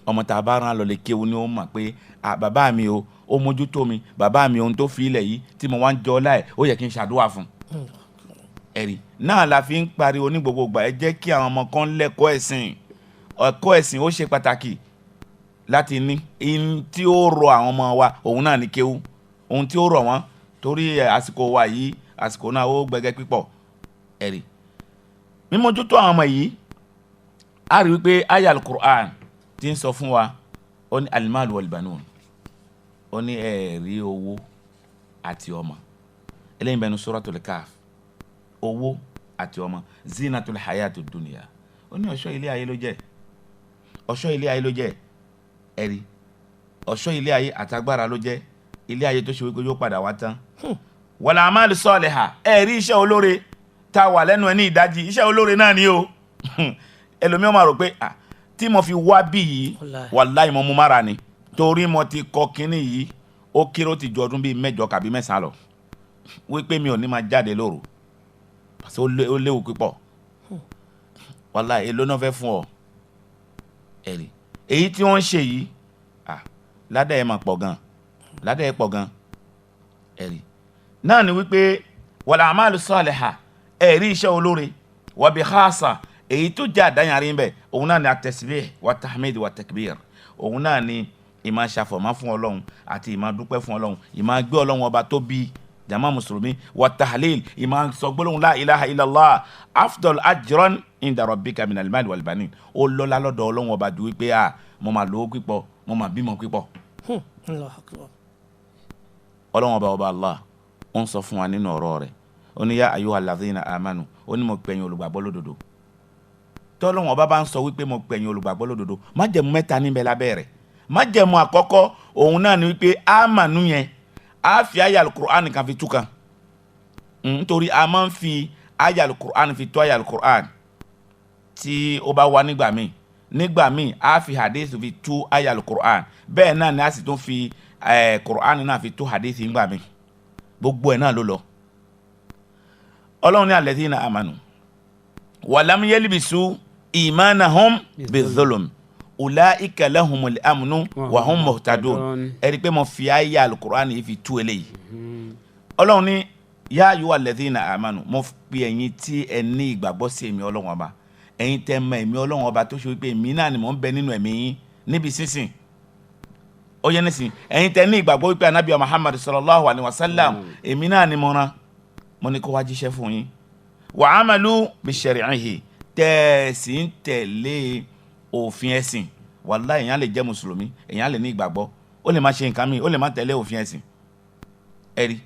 ọmọ tá a bá rán lọ lè kéwù ni ó mọ̀ pé bàbá mi o ó mójútó mi bàbá mi ohun tó fi ilẹ̀ yìí tí mo wá ń jọ láì ó yẹ kí n ṣàdúrà fún ẹ̀rí náà la fi ń pariwo ní gbogbo ìgbà ẹ jẹ́ kí àwọn ọmọ kan lẹ́kọ̀ọ́ ẹ̀sìn ẹ̀kọ́ ẹ̀sìn ó ṣe pàtàkì láti ní ihun tí ó rọ àwọn ọmọ wa òun náà ní kéwú ohun tí ó rọ wọn torí àsìkò wa yìí àsìkò náà ó gbẹgẹ pípọ̀ ẹ̀rí mímójútó àwọn ọmọ yìí a rí wípé aya al-Qur'an ti ń sọ fún wa ó ní al-mal wal-banun ó ní ẹ̀rí owó àti ọmọ eléyìí bẹnu suratul Kahf owó àti ọmọ zinatul hayatu dunya ó ní ọ̀ṣọ́ ilé ayé ló jẹ́ ọ̀ṣọ́ ilé ayé ló jẹ́ ẹ̀rí ọ̀ṣọ́ ilé ayé àtagbára ló jẹ́ ilé ayé tó ṣe wípé yóò padà wá tán wal a'mal salihah ẹ̀rí iṣẹ́ olóore tá a wà lẹ́nu ẹ̀ ní ìdájí iṣẹ́ olóore náà ni o ẹlòmíràn máa rò pé tí mo fi wá bí yìí wàláì mo mú mára ni torí mo ti kọ kínní yìí ó kéré ó ti ju ọdún bíi 8 kàbí 9 lọ wípé mi ò ní máa jáde lóru parce que ó léwu pípọ̀ wàláì èló náà fẹ́ fún ọ ẹ̀rí èyí tí wọ́n ń ṣe yìí ládà ẹ̀ máa pọ̀ gan ládà ẹ̀ pọ̀ gan ẹ̀rí náà ni wípé wal a'malu salihah ẹ̀rí iṣẹ́ olóore wa bi khasa èyí tó jẹ́ àdáyàrí bẹ́ẹ̀ òun náà ni at-tasbih wa tahmid wa takbir òun náà ni ìmá ṣàfọ̀mọ́ fún ọlọ́run àti ìmá dúpẹ́ fún ọlọ́run ìmá gbé ọlọ́run ọba tó bí jama mùsùlùmí wa tahlil ìmá sọ gbólóhùn la ilaha illallah afdal ajran inda rabbika min al-mal wal banin ó lọ́lá lọ́dọ̀ ọlọ́run ọba ju wípé mo máa lówó pípọ̀ mo máa bímọ pípọ̀. ọlọ́run ọba Allah ó ń sọ fún wa nínú ọ̀rọ̀ rẹ̀ ó ní ya ayyuhal ladhina amanu ó ní mo pẹ̀yìn olùgbàgbọ́ lódodo tọ́lọ́run ọba bá ń sọ wípé mo pẹ̀yìn olùgbàgbọ́ lódodo májẹ̀mú mẹ́ta níbẹ̀ lábẹ́ rẹ̀ májẹ̀mú àkọ́kọ́ òun náà ni wípé àmánù yẹn a fi aya al-Qur'an kan fi tú kan nítorí a máa ń fi aya al-Qur'an fi tú aya al-Qur'an tí ó bá wá nígbà míì a fi hadith fi tú aya al-Qur'an bẹ́ẹ̀ náà ni a sì tún fi Qur'an náà fi tú hadith nígbà míì gbogbo ẹ̀ náà ló lọ ọlọ́run ní alladhina amanu wa lam yalbisu imanahum bizulm ulaika lahumul amnu wa hum muhtadun ẹ̀rí pé mo fi aya al-Qur'an yìí fi tú eléyìí ọlọ́run ní ya ayyuhal ladhina amanu mo fi ẹ̀yin tí ẹ ní ìgbàgbọ́ sí èmi ọlọ́run ọba ẹ̀yin tẹ́ mọ̀ èmi ọlọ́run ọba tó ṣe wípé èmi náà ni mò ń bẹ nínú ẹ̀mí yín níbi sísìn ó yẹ nísìn ẹ̀yin tẹ́ ní ìgbàgbọ́ wípé anabi Muhammad sallallahu alaihi wasallam èmi náà ni mo rán mo ní kó wá jíṣẹ́ fún yín wa amalu bi shari'ihi tẹ́ sì ń tẹ̀lé òfin ẹ̀sìn wàláhì èèyàn lè jẹ́ mùsùlùmí èèyàn lè ní ìgbàgbọ́ ó lè má ṣe nǹkan míì ó lè má tẹ̀lé òfin ẹ̀sìn ẹ̀rí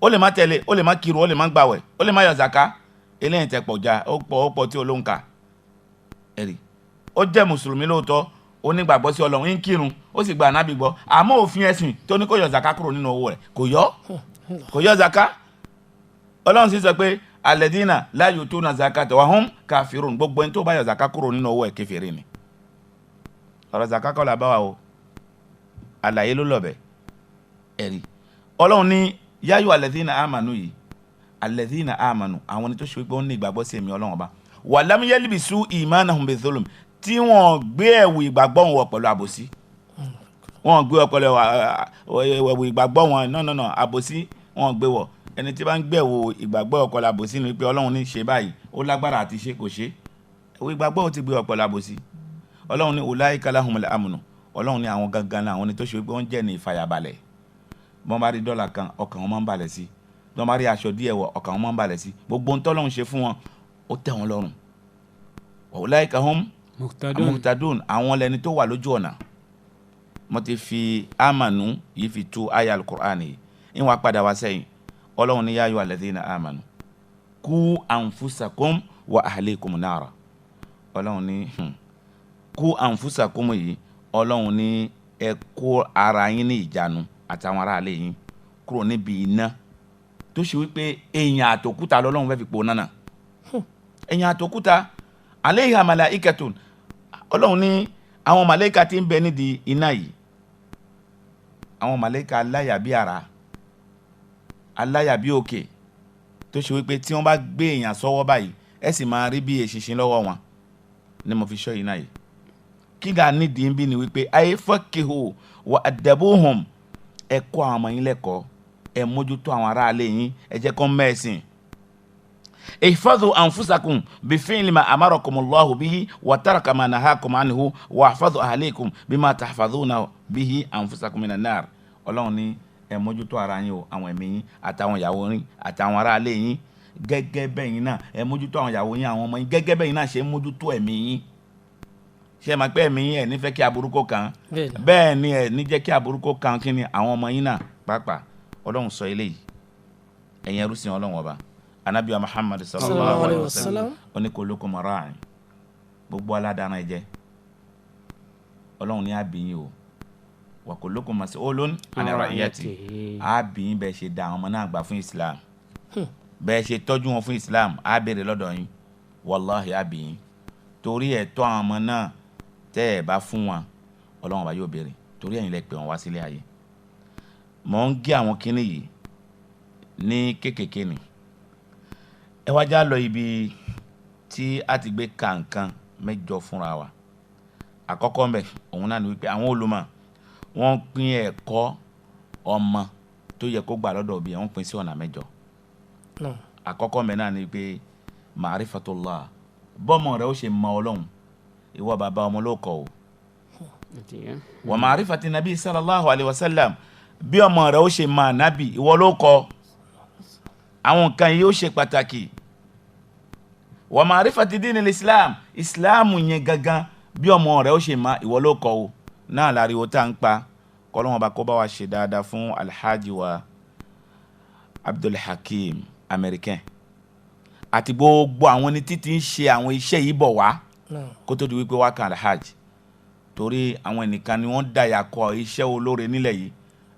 ó lè má tẹ̀lé ó lè má kírun ó lè má gbàwẹ̀ ó lè má yọ zaka eléyìí tẹ̀ pọ̀ já ó pọ̀ tí olóhùn kà ẹ̀rí ó jẹ́ mùsùlùmí lóòótọ́ ó ní gbàgbọ́ sí Ọlọ́run ń kírun ó sì gba ànábì gbọ́ àmọ́ òfin ẹ̀sìn tó ní kó yọ zaka kúrò nínú owó rẹ̀ kò yọ zaka. Ọlọ́run sì sọ pé alladhina la yutuna zakata wa hum kafirun, gbogbo ẹni tó bá yọ zaka kúrò nínú owó ẹ̀ kèfèrí ni. ọ̀rọ̀ zaka kọ́ la bá wa o, àlàyé ló lọ bẹ̀ ẹ̀rí. Ọlọ́run ní yáyọ alladhina amanu yìí, alladhina amanu àwọn ni tó ṣe pé wọ́n ní ìgbàgbọ́ sí èmi Ọlọ́run ọba wa lam yalbisu imanahum bizulm, tí wọ́n gbé ẹ̀wù ìgbàgbọ́ wọn pẹ̀lú àbòsí. Wọ́n gbé ẹ̀wù ìgbàgbọ́ wọn náà àbòsí wọ́n gbé wọ̀. Ẹni tí bá ń gbẹ̀wò ìgbàgbọ́ ọ̀pọ̀lọpọ̀ àbòsí ni pé Ọlọ́run ní ṣe báyìí ó lágbára àti ṣe kò ṣe. ẹ̀wù ìgbàgbọ́ ó ti gbé ọ̀pọ̀lọpọ̀ àbòsí. Ọlọ́run ní ulaika lahumul amnu, Ọlọ́run ní àwọn gangan náà àwọn ni tó ṣe pé wọ́n jẹ́ ní ìfàyàbalẹ̀. Bọ́n bá rí dọ́là kan ọkàn wọn máa ń balẹ̀ sí, bọ́n bá rí aṣọ díẹ̀ wọ̀ ọkàn wọn máa ń balẹ̀ sí, gbogbo ohun tọ́lọ́run ṣe fún wọn ó tẹ́ wọn lọ́rùn. ulaika hum muhtadun, àwọn lẹni tó wà lójú ọ̀nà. Mo ti fi amanu yìí fi tú aya al-Qur'an yìí ń wá padà wá sẹ́yìn. Ọlọ́run ní yá ayyuha alladhina amanu ku anfusakum wa ahlikum nara. Ọlọ́run ní ku anfusakum yìí, Ọlọ́run ní ẹ kó ara yín ní ìjánu àtàwọn ará ilé yín kúrò níbi iná tó ṣe wípé èèyàn àtòkúta lọ́lọ́run fẹ́ fi pò náà. èèyàn àtòkúta alayha malaikatun, Ọlọ́run ní àwọn màláíkà tí ń bẹ nídìí iná yìí, àwọn màláíkà aláyà bí ara, aláyà bí òkè tó ṣe wípé tí wọ́n bá gbé èèyàn sọ́wọ́ báyìí ẹ sì máa rí bí eṣinṣin lọ́wọ́ wọn ni mo fi ṣọ́ iná yìí. kí ga nídìí ń bí ni wípé ayé faqihu wa adabuhum, ẹ kọ́ àwọn ọmọ yín lẹ́kọ̀ọ́, ẹ mójútó àwọn aráalé yín, ẹ jẹ́ kó mẹ́sìn. ihfadhu anfusakum bifi'li ma amarakumullahu bihi wa taraka ma nahakum anhu wa ihfadhu ahlikum bima tahfadhuna bihi anfusakum minan nar. Ọlọ́run ní ẹ mójútó ara yín o, àwọn ẹ̀mí yín àtàwọn ìyàwó yín àtàwọn aráalé yín gẹ́gẹ́ bẹ́yìn náà ẹ mójútó àwọn ìyàwó yín àwọn ọmọ yín gẹ́gẹ́ bẹ́yìn náà ṣe mójútó ẹ̀mí yín. ṣé ẹ máa pẹ́ ẹ̀mí yín ẹ̀ nífẹ̀ẹ́ kí aburú kó kàn, bẹ́ẹ̀ ni ẹ̀ ní jẹ́ kí aburú kó kàn kí ni àwọn ọmọ yín náà pàápàá. Ọlọ́run sọ eléyìí, ẹ̀yin ẹrú sìn Ọlọ́run ọba. Ànábì wa Muhammad sallallahu alaihi wasallam ó ní kullukum ra'in, gbogbo aládàáná ẹ jẹ́. Ọlọ́run ní àbíyín o, wa kullukum mas'ulun an ra'iyatihi, àbíyín bẹ́ẹ̀ ṣe dá àwọn ọmọ náà gbà fún Islam, bẹ́ẹ̀ ṣe tọ́jú wọn fún Islam á béèrè lọ́dọ̀ yín, wallahi àbíyín. torí ẹ̀tọ́ àwọn ọmọ náà tẹ́ ẹ̀ bá fún wọn Ọlọ́run bá yóò béèrè, torí ẹ̀yin lẹ pè wọ́n wá sílé ayé. Mò ń gé àwọn kinní yìí ní kékèké ni. Ẹ wá já lọ ibi tí a ti gbé ka nǹkan mẹ́jọ fúnra wa. Àkọ́kọ́ ńbẹ̀ òun náà ni wípé àwọn olùmọ̀ wọ́n pín ẹ̀kọ́ ọmọ tó yẹ kó gbà lọ́dọ̀ òbí wọ́n pín sí ọ̀nà mẹ́jọ. Àkọ́kọ́ ńbẹ̀ náà ni wípé ma'rifatullah, bọ́mọ rẹ̀ ó ṣe mọ Ọlọ́run, ìwọ bàbá ọmọ ló kọ́ o. Wa ma'rifati nabi sallallahu alaihi wasallam, bí ọmọ rẹ̀ ó ṣe mọ ànábì ìwọ ló kọ́. Àwọn nǹkan yìí ó ṣe pàtàkì. Wa ma'rifati dinil Islam, Ìsìláàmù yẹn gangan bí ọmọ rẹ̀ ó ṣe mọ ìwọ ló kọ́ o. Náà láriwo tá ń pa kọ́lọ́wọ́n bá kó bá wa ṣe dáadáa fún alhaji wa Abdul Hakim American àti gbogbo àwọn ní títí ń ṣe àwọn iṣẹ́ yìí bọ̀ wá kó tó di wípé wá kan alhaji, torí àwọn ẹnìkan ni wọ́n dàyà kọ iṣẹ́ olóore nílẹ̀ yìí,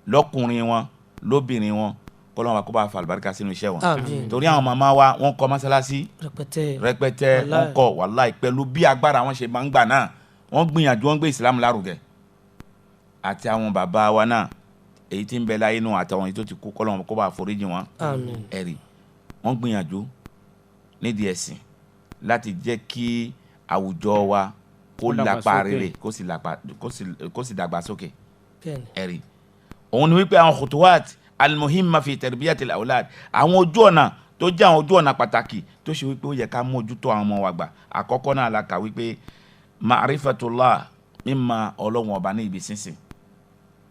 lọ́kùnrin wọn lóbìnrin wọn, kọ́lọ́wọ́n bá kó bá fa àlùbáríkà sínú iṣẹ́ wọn. Torí àwọn màmá wa wọ́n kọ́ mọ́sálásí rẹpẹtẹ, wọ́n kọ́ wàláì pẹ̀lú bí agbára wọn ṣe máa ń gbà náà, wọ́n gbìyànjú wọ́n gbé ìsìlámù lárugẹ. Àti àwọn bàbá wa náà èyí tí ń bẹ láyé nù àtàwọn èyí tó ti kú, kọ́lọ́wọ́n kó bá foríjì wọn. Ẹ̀rí wọ́n gbìyànjú nídìí ẹ̀sìn láti jẹ́ kí àwùjọ wa kó lápá rere kó sì dàgbà sókè. Ẹ̀rí òun ni wípé àwọn khutuwat al-muhimma fi tarbiyatil awlad, àwọn ojú ọ̀nà tó jẹ́ àwọn ojú ọ̀nà pàtàkì tó ṣe wípé ó yẹ ká mójútó àwọn ọmọ wa gbà. Àkọ́kọ́ náà la kà wípé ma'rifatullah, mímọ̀ Ọlọ́run ọba ní ibi sínsìn.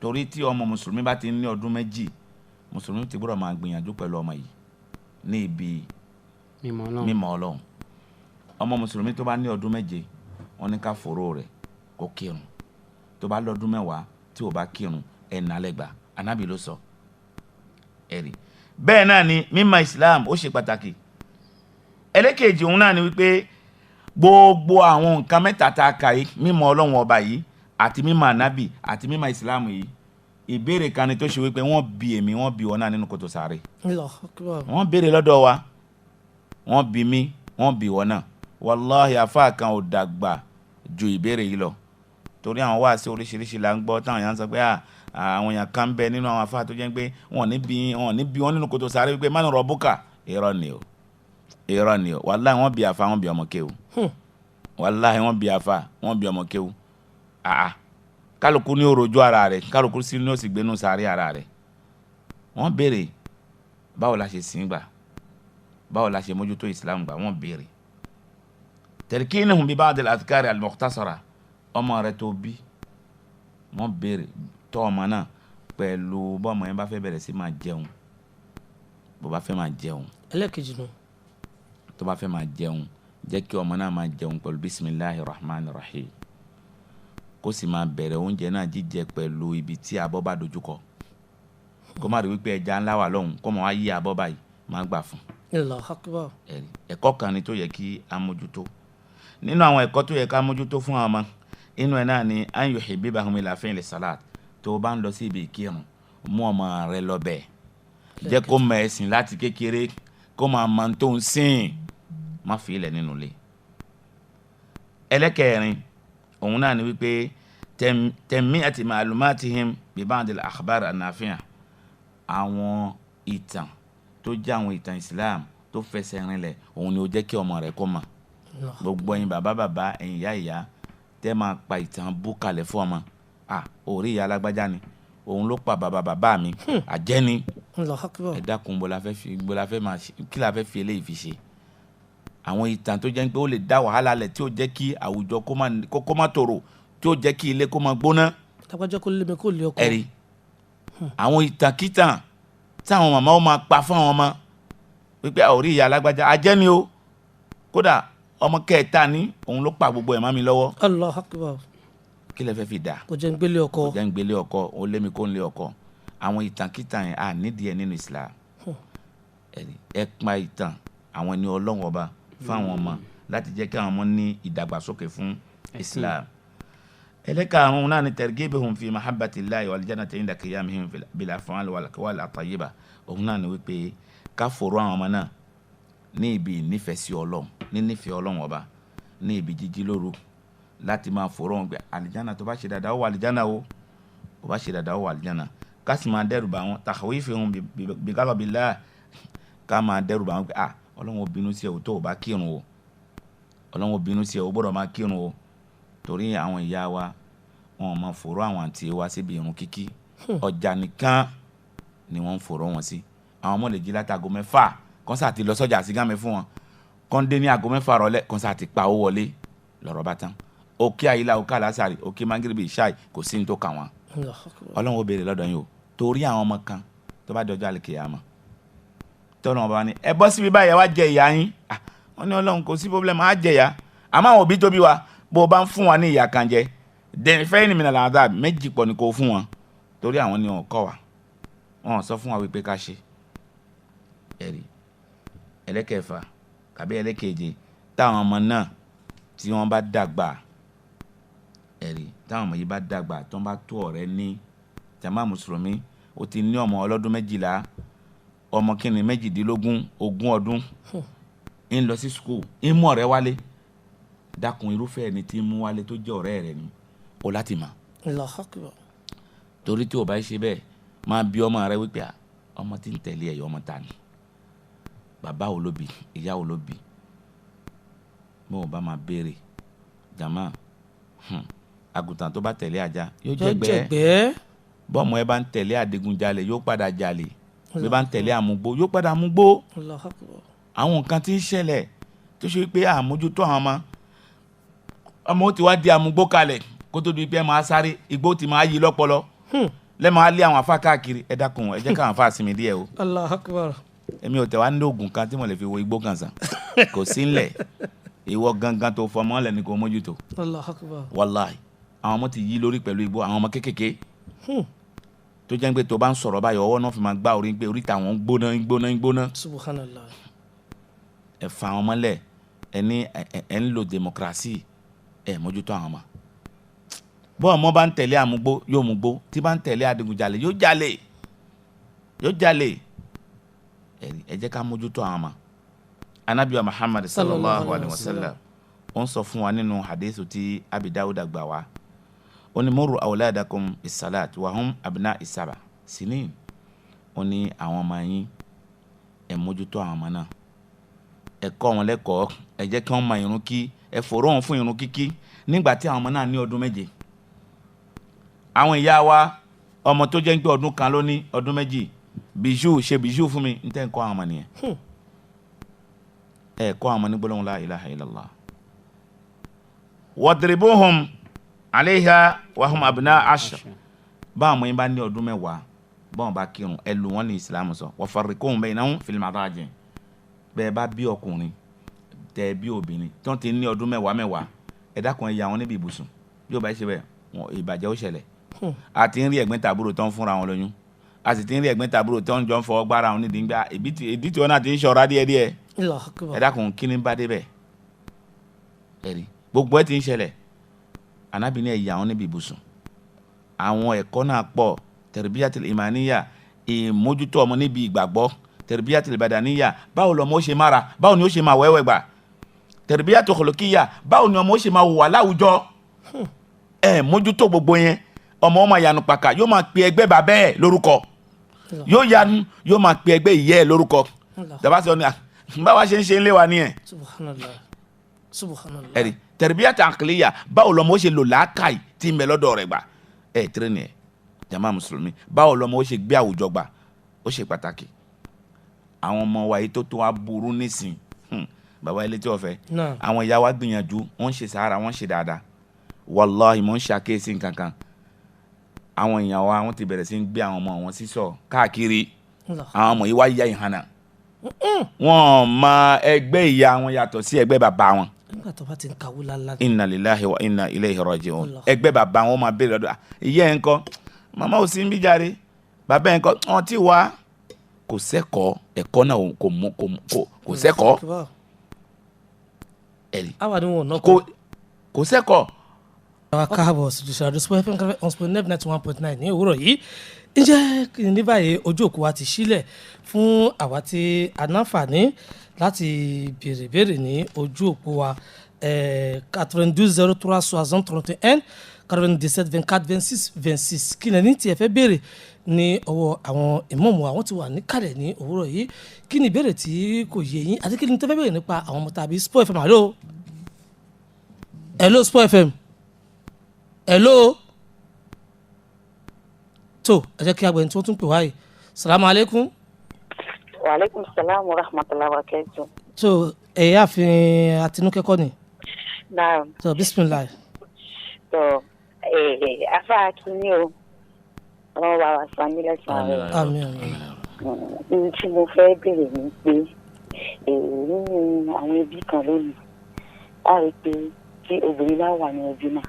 Torí tí ọmọ mùsùlùmí bá ti ní ọdún méjì, mùsùlùmí ti gbọ́dọ̀ máa gbìyànjú pẹ̀lú ọmọ yìí ní ibi mímọ̀ Ọlọ́run. Ọmọ mùsùlùmí tó bá ní ọdún méje wọ́n ní ká fòró rẹ̀ kó kírun, tó bá lọ́dún mẹ́wàá tí ò bá kírun ẹ̀nà lẹ́gbàá, Ànábì ló sọ. Ẹ̀rí bẹ́ẹ̀ náà ni mímọ̀ Islam ó ṣe pàtàkì. Ẹlẹ́kejì òun náà ni wípé gbogbo àwọn nǹkan mẹ́ta tá a kà yìí, mímọ̀ Ọlọ́run ọba yìí àti mímọ̀ ànábì àti mímọ̀ ìsìláàmù yìí ìbéèrè kan ni tó ṣe wípé wọ́n bi èmi wọ́n bi wọn náà nínú kòtò sáré wọ́n béèrè lọ́dọ̀ wa wọ́n bi mí wọ́n bi wọn náà wàláhì àfáà kan ò dàgbà ju ìbéèrè yìí lọ torí àwọn wá sí oríṣiríṣi là ń gbọ́ táwọn èèyàn sọ pé àwọn èèyàn kan bẹ nínú àwọn àfáà tó jẹ́ pé wọ́n ní bí wọ́n nínú kòtò sáré wípé mánú rọ̀bùkà irọ́ ni o wàláhì wọ́n bi àfáà wọ́n bi ọmọ kéwù wàláhì wọ́n bi àfáà wọ́n bi ọmọ kéwù kálukú ní òròjú ara rẹ̀ kálukú sí ní ó sì gbénú sáré ara rẹ̀ wọ́n béèrè báwo la ṣe sìn gbà báwo la ṣe mójútó Islam gbà wọ́n béèrè tarkinuhum bi ba'd al-adhkar al-mukhtasara ọmọ rẹ̀ tó bí wọ́n béèrè tọ́ ọmọ náà pẹ̀lú bọ́mọ yẹn bá fẹ́ bẹ̀rẹ̀ sí máa jẹun bó bá fẹ́ máa jẹun ẹlẹ́kejì nù tó bá fẹ́ máa jẹun jẹ́ kí ọmọ náà máa jẹun pẹ̀lú bisimilahi rahman rahim kó sì máa bẹ̀rẹ̀ oúnjẹ náà jíjẹ pẹ̀lú ibi tí abọ́ bá dojúkọ kó má rí wípé ẹja ńlá wà lọ́hùn kó máa wá yí abọ́ báyìí máa gbà fún. Allahu Akbar. ẹ̀kọ́ kan ni tó yẹ kí a mójútó nínú àwọn ẹ̀kọ́ tó yẹ ká mójútó fún àwọn ọmọ inú ẹ̀ náà ni an yuhibbahum ila fi'li salat tó o bá ń lọ sí ibi ìkírun mú ọmọ rẹ lọ bẹ́ẹ̀ jẹ́ kó mọ ẹ̀sìn láti kékeré kó máa mọ tó ń sìn má fi ilẹ̀ nínú ilé. ẹlẹ́kẹ̀rin òun náà ni wípé tẹ̀míàtì ma'lumatihim bi ba'd al-akhbar an-nafi'a àwọn ìtàn tó jẹ́ àwọn ìtàn Islam tó fẹsẹ̀ rinlẹ̀ òun ni ó jẹ́ kí ọmọ rẹ̀ kó mọ̀ gbogbo ẹ̀yin bàbá ẹ̀yin ìyá tẹ́ máa pa ìtàn bú kalẹ̀ fún ọmọ orí ìyá alágbájá ni òun ló pa bàbá mi àjẹ́ ni ẹ dákun bó la fẹ́ máa ṣe kí la fẹ́ fi eléyìí fi ṣe àwọn ìtàn tó jẹ́ pé ó lè dá wàhálà lẹ̀ tí ó jẹ́ kí àwùjọ kó má tòrò tí ó jẹ́ kí ilé kó má gbóná. tàbájọ́ kó lé mi kó lé ọkọ. ẹ̀rí àwọn ìtàkìtàn táwọn màmá ó máa pa fún àwọn ọmọ wípé orí ìyá alágbájá ajẹ́ ni o kódà ọmọ kẹta ní òun ló pa gbogbo ẹ̀ má mi lọ́wọ́. Allahu Akbar. kí lẹ fẹ́ fi dà. kò jẹ́ ń gbélé ọkọ. kò jẹ́ ń gbélé ọkọ ó lé mi kó ń lé ọkọ àwọn ìtàkìtàn yẹn à nídìí ẹ̀ nínú Islam ẹ pa ìtàn àwọn ẹni Ọlọ́run ọba fáwọn ọmọ láti jẹ́ kí àwọn ọmọ ní ìdàgbàsókè fún Islam. ẹlẹ́karùn-ún náà ni targhibuhum fi mahabbatillahi wal jannati inda qiyamihim bil af'al wal aqwal at-tayyiba òun náà ni wípé ká fòrò àwọn ọmọ náà ní ibi ìnífẹ̀ẹ́ sí Ọlọ́run ní nífẹ̀ẹ́ Ọlọ́run ọba ní ibi jíjí lóru láti máa fòrò wọn pé àlìjánà tó bá ṣe dáadáa ó wà àlìjánà o ó bá ṣe dáadáa ó wà àlìjánà ká sì máa dẹ́rù bá wọn takhwifihum bi ghadabillah ká máa dẹ́rù bá wọn pé Ọlọ́run ó bínú sí ẹ tó o bá kírun o Ọlọ́run ó bínú sí ẹ o gbọ́dọ̀ máa kírun o torí àwọn ìyá wa wọn máa fòrò àwọn àǹtí wa síbi irun kíkí ọjà nìkan ni wọ́n ń fòrò wọn sí àwọn ọmọ lè jí láti aago 6 kọ́nsá ti lọ sọ́jà sí gámi fún wọn kọ́ndé ní aago 6 rọ̀lẹ́ kọ́nsá ti pa owó wọlé lọ́rọ̀ bá tán òkè àyílá òkè àlásàrì òkè mangiribi ìṣáì kò sí ní tó kà wọ́n Ọlọ́run ó béèrè lọ́dọ̀ yín o torí àwọn ọmọ kan tó bá dọjọ́ àlùkìyámà tọ́nà ọba ni ẹ bọ́ síbi báyìí ẹ wá jẹ ìyá yín wọ́n ní Ọlọ́run kò sí problem á jẹ ìyá àmọ́ àwọn òbí tóbi wa bó o bá ń fún wa ní ìyá kan jẹ fẹ́yìn mi nàlá àdá méjì pọ̀ ni kò fún wọn torí àwọn ni wọn kọ́ wa wọn sọ fún wa wípé ká ṣe ẹ̀rí ẹlẹ́kẹ̀fà tàbí ẹlẹ́kẹ̀je táwọn ọmọ náà tí wọ́n bá dàgbà ẹ̀rí táwọn ọmọ yìí bá dàgbà tó ń bá tó ọ̀rẹ́ ní jàmá mùsùlùmí ó ti ní ọmọ ọlọ́dún 12 ọmọ kìnnì 18 ogún ọdún ń lọ sí skul ń mú ọ̀rẹ́ wálé dákun irúfẹ́ ẹni tí ń mú wálé tó jẹ́ ọ̀rẹ́ rẹ̀ ni ó láti mọ̀. Allahu Akbar. torí tí o bá ṣe bẹ́ẹ̀ máa bí ọmọ rẹ wípé ọmọ tí ń tẹ̀lé ẹ̀yọ́ ọmọ ta ni bàbá wo ló bí ìyá wo ló bí mo ò bá máa béèrè jàmá àgùntàn tó bá tẹ̀lé ajá yóò jẹ̀gbẹ́ bọ́ọ̀mù ẹ bá ń tẹ̀lé adigunjalè yóò padà jalè bí bá ń tẹ̀lé àmúgbó yóò padà àmúgbó. Allahu Akbar. àwọn nǹkan tí ń ṣẹlẹ̀ tó ṣe pé àmójútó àwọn ọmọ ó ti wá di àmúgbó kalẹ̀ kó tó di pé máa sáré igbó ti máa yí lọ́pọlọ lẹ́mọ̀ á lé àwọn afá káàkiri ẹ dákun ẹ jẹ́ káwọn afá sinmi díẹ̀ o. Allahu Akbar. èmi ò tẹ̀ wá ní oògùn kan tí mo lè fi wo igbó kan sàn kò sí ńlẹ̀ ìwọ gangan tó fọmọ́ lẹ́ni kò mójútó. Allahu Akbar. wàláì àwọn ọmọ ti yí lórí pẹ̀lú igbó àwọn ọmọ kékèké tó jẹ́ pé tó bá ń sọ̀rọ̀ báyọ̀ ọwọ́ náà fi máa gbá orí pé oríta àwọn gbóná. Subhanallah. ẹ fa àwọn mọ́lẹ̀ ẹ ní ẹ ń lo democracy ẹ mójútó àwọn ọmọ bọ́ ọmọ bá ń tẹ̀lé àmúgbó yóò múgbó tí bá ń tẹ̀lé adigunjalè yóò jalè ẹ jẹ́ ká mójútó àwọn ọmọ. Ànábì Muhammad sallallahu alayhi wa sallam ó ń sọ fún wa nínú hadithu tí Abi Dawud gbà wá ó ní muru awladakum bis-salat wa hum abna isaba sinin ó ní àwọn ọmọ yín ẹ mójútó àwọn ọmọ náà ẹ kọ́ wọn lẹ́kọ̀ọ́ ẹ jẹ́ kí wọ́n mọ irun kí ẹ fòró wọn fún irun kíkí nígbà tí àwọn ọmọ náà ní ọdún méje. àwọn ìyá wa ọmọ tó jẹ́ pé ọdún kan ló ní ọdún méjì bíjú ṣe bíjú fún mi ń tẹ́ ń kọ́ àwọn ọmọ nìyẹn ẹ kọ́ àwọn ọmọ ní gbólóhùn la ilaha illallah. wadribuhum alayha wa hum abna ashar báwọn ọmọ yín bá ní ọdún mẹ́wàá báwọn bá kírun ẹ lù wọ́n ní ìsìlámù sọ wa farriquhum baynahum fil madaji bẹ́ẹ̀ bá bí ọkùnrin tẹ́ bí obìnrin tí wọ́n ti ní ọdún mẹ́wàá ẹ dákun ẹ yà wọ́n níbi ibùsùn bí ó bá ṣe bẹ́ẹ̀ ìbàjẹ́ ó ṣẹlẹ̀. a ti ń rí ẹ̀gbẹ́ tàbúrò tó ń fúnra wọn lóyún a sì ti ń rí ẹ̀gbẹ́ tàbúrò tó ń jọ ń fọwọ́ gbára wọn nídìí gbá ìdí tí wọn náà ti ń ṣọ́ra díẹ̀díẹ̀ ẹ dákun kí ni bá débẹ̀ ẹ̀rí gbogbo ẹ ti ń ṣẹlẹ̀ Ànábì ní ẹ yà wọ́n níbi ibùsùn. àwọn ẹ̀kọ́ náà pọ̀ tarbiyatul imaniya ìmójútó ọmọ níbi ìgbàgbọ́ tarbiyatul badaniya báwo lọmọ ó ṣe mára báwo ni ó ṣe máa wẹ́wẹ́ gbà tarbiyatul khuluqiyya báwo ni ọmọ ó ṣe máa hùwà láwùjọ mójútó gbogbo yẹn ọmọ yanu pàkà yóò máa pe ẹgbẹ́ bàbá ẹ̀ lórúkọ yóò yanu yóò máa pe ẹgbẹ́ ìyẹ́ ẹ̀ lórúkọ dàbá sọ ni báwa ṣe ń ṣe ń lé wa nìyẹn. Subhanallah. ẹ̀rí tarbiyat aqliya báwo lọmọ ó ṣe lò làákàyè tí ń bẹ lọ́dọ̀ rẹ̀ gbà tẹ́rẹ̀ nìyẹn jama mùsùlùmí báwo lọmọ ó ṣe gbé àwùjọ gbà ó ṣe pàtàkì. àwọn ọmọ wa yìí tó tó wa burú nísìn bàbá Eletiọfẹ àwọn ìyá wa gbìyànjú wọ́n ń ṣe sàárà wọ́n ń ṣe dáadáa wàláhì mò ń ṣàkíyèsí nǹkan kan àwọn èèyàn wa wọ́n ti bẹ̀rẹ̀ sí ń gbé àwọn ọmọ wọn sísọ káàkiri àwọn ọmọ yìí wá yá ìhànà wọ́n mọ ẹgbẹ́ ìyá wọn yàtọ̀ sí ẹgbẹ́ bàbá wọn. nígbà tó bá ti ń kàwé lálá. inna lillahi wa inna ilayhi raji'un ẹgbẹ́ bàbá wọn máa béèrè lọ́dọ̀ ìyá ẹ̀ ń kọ́ màmá ò sí ń bí jáde bàbá ẹ̀ ń kọ́ wọ́n ti wá kò sẹ́kọ̀ọ́ ẹ̀kọ́ náà kò sẹ́kọ̀ọ́ ẹ̀rí kò sẹ́kọ̀ọ́. àwa káàbọ̀ ṣùgbọ́n Super FM ọ̀sùn nef 91.9 ní òwúrọ̀ yìí ǹjẹ́ ní báyìí ojú òkú wa ti sílẹ̀ fún àwa tí a náǹfààní láti béèrè ní ojú òkú wa 92 03 60 31 97 24 26 26 kí ni tí ẹ fẹ́ béèrè ní ọwọ́ àwọn ìmáàmù àwọn tí wà níkàlẹ̀ ní òwúrọ̀ yìí kí ni ìbéèrè tí kò yé yín àti kí ni tó fẹ́ béèrè nípa àwọn ọmọ tàbí Sport FM. hello Sport FM hello tó ẹ jẹ́ kí agbẹ̀yìn tí wọ́n tún pè wáyé. salamu aleykum. wa aleykum salaam wa rahmatullahi wa barakatuh. tó ẹ̀yà àfihàn àtinúkẹ́kọ̀ọ́ ni. naam. tó bisimilayi. tó afa Akanni o ọlọ́wọ́ wa wà sani lẹ́sàn-án rẹ̀. àmín. ohun tí mo fẹ́ béèrè ni pé nínú àwọn ẹbí kan lónìí a rí pé tí obìnrin bá wà ní ẹbí náà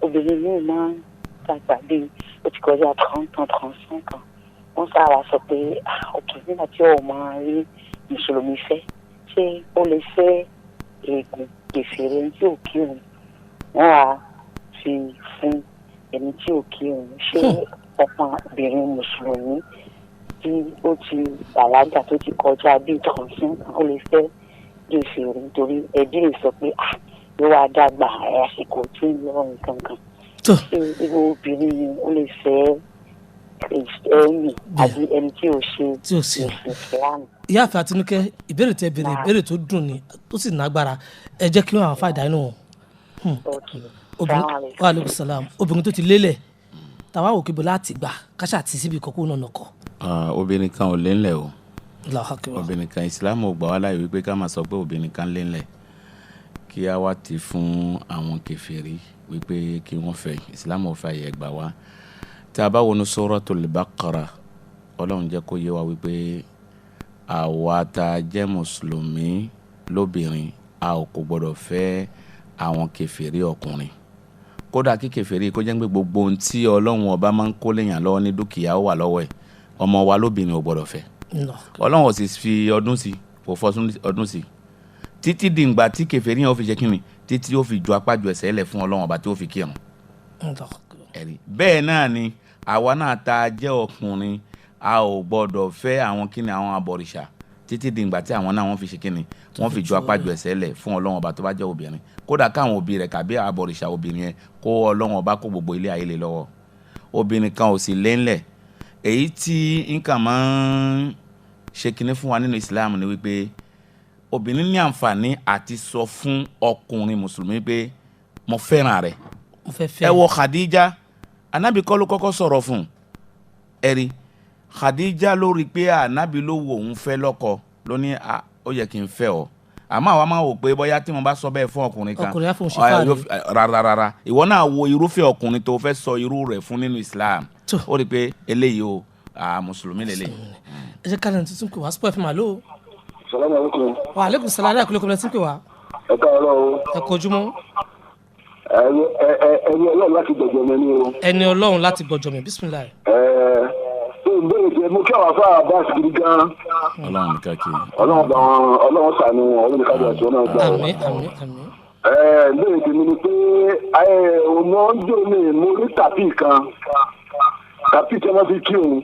obìnrin yóò máa ń gbàgbé ó ti kọjá 30-35 kan wọ́n sára sọ pé ọkùnrin nígbà tí ó máa rí mùsùlùmí fẹ́ ṣé ó lè fẹ́ ègùn kèfèrí ẹni tí ò kí òun wọ́n á fi fún ẹni tí ò kí òun ṣé ọmọbìnrin mùsùlùmí tí ó ti bàlágà tó ti kọjá bíi 35 kan ó lè fẹ́ kèfèrí nítorí ẹbí lè sọ pé ló wá dàgbà àsìkò tí ń lọ nǹkan kan. ṣé irú obìnrin ni ó lè fẹ́ ẹ̀mí àbí ẹni tí ò ṣe ìsìlámù. ìyá àfẹ́ Àtinúkẹ́ ìbéèrè tẹ́ béèrè ìbéèrè tó dùn ni tó sì nágbára ẹ jẹ́ kí wọ́n àwọn fàdá inú wọn. wa aleykum salaam obìnrin tó ti lélẹ̀ tàwa wò kébò láti gbà káṣà ti síbi ìkọ̀kọ̀ náà nọkọ̀. obìnrin kan ò lé ńlẹ̀ o Allahu Akbar. obìnrin kan ìsìlámù ò gbà wá láyé wípé ká máa sọ pé obìnrin kan lé ńlẹ̀ kí a wá ti fún àwọn kèfèrí wípé kí wọ́n fẹ́ ìsìlámù ò fààyè gbà wá. tí a bá wọnú Suratul Baqara ọlọ́run jẹ́ kó yé wa wípé àwa tá a jẹ́ mùsùlùmí lóbìnrin a ò kò gbọ́dọ̀ fẹ́ àwọn kèfèrí ọkùnrin. kódà kí kèfèrí kó jẹ́ pé gbogbo ohun tí ọlọ́run ọba máa ń kó léèyàn lọ́wọ́ ní dúkìá ó wà lọ́wọ́ ẹ̀ ọmọ wa lóbìnrin ò gbọ́dọ̀ fẹ́. ọlọ́run ò sì fi ọdún sí kò fọ́ ọdún sí títí dìgbà tí kèfèrí yẹn ó fi jẹ́ kínni títí ó fi ju apá ju ẹsẹ̀ lẹ̀ fún ọlọ́run ọba tí ó fi kírun. ẹ̀rí bẹ́ẹ̀ náà ni àwa náà tá jẹ́ ọkùnrin a ò gbọ́dọ̀ fẹ́ àwọn kíni àwọn abọ̀rìṣà títí di ìgbà tí àwọn náà wọ́n fi ṣe kíni wọ́n fi ju apá ju ẹsẹ̀ lẹ̀ fún Ọlọ́run ọba tó bá jẹ́ obìnrin kódà káwọn òbí rẹ̀ kàbí abọ̀rìṣà obìnrin yẹn kó Ọlọ́run ọba kó gbogbo ilé ayé lé lọ́wọ́ obìnrin kan ò sì lẹ́ńlẹ̀ èyí tí nǹkan máa ń ṣe kíní fún wa nínú Islam ni wípé obìnrin ní àǹfààní àti sọ fún ọkùnrin mùsùlùmí pé mo fẹ́ràn rẹ̀ ẹ wo Khadija Ànábì kọ́ ló kọ́kọ́ sọ̀rọ̀ fún ẹ̀rí Khadija ló rí i pé Ànábì ló wo òun fẹ́ lọ́kọ ló ní ó yẹ kí n fẹ́ ọ àmọ́ àwa máa wò pé bóyá tí mo bá sọ bẹ́ẹ̀ fún ọkùnrin kan rárá ìwọ náà wo irúfẹ́ ọkùnrin tó fẹ́ sọ irú rẹ̀ fún nínú Islam ó rí i pé eléyìí o mùsùlùmí lélẹ̀. ẹ jẹ́ ká lẹ́nu tuntun pé wá Sport FM àlọ́. Salamu alaikum. Wa alaikum salaam àkùlẹ̀ kọ́mẹ́lẹ́ tí ń pè wá. Ẹ káàárọ̀ o. Ẹ kojúmọ́. Ẹni Ọlọ́run láti gbọ̀jọ̀ mi ni o. Ẹni Ọlọ́run láti gbọ̀jọ̀ mi bisimilayi. Ìbéèrè jẹ mo kí àwọn afá Abass gidi gan. Ọlọ́run ní káàkiri. Ọlọ́run ṣàánú ọlọ́run ní káàkiri àti ọlọ́run gbà. Àmín àmín àmín. Ìbéèrè tèmi ni pé ọmọ ọjọ́ mi mo rí tàpí kan tàpí tí wọ́n fi kí òun.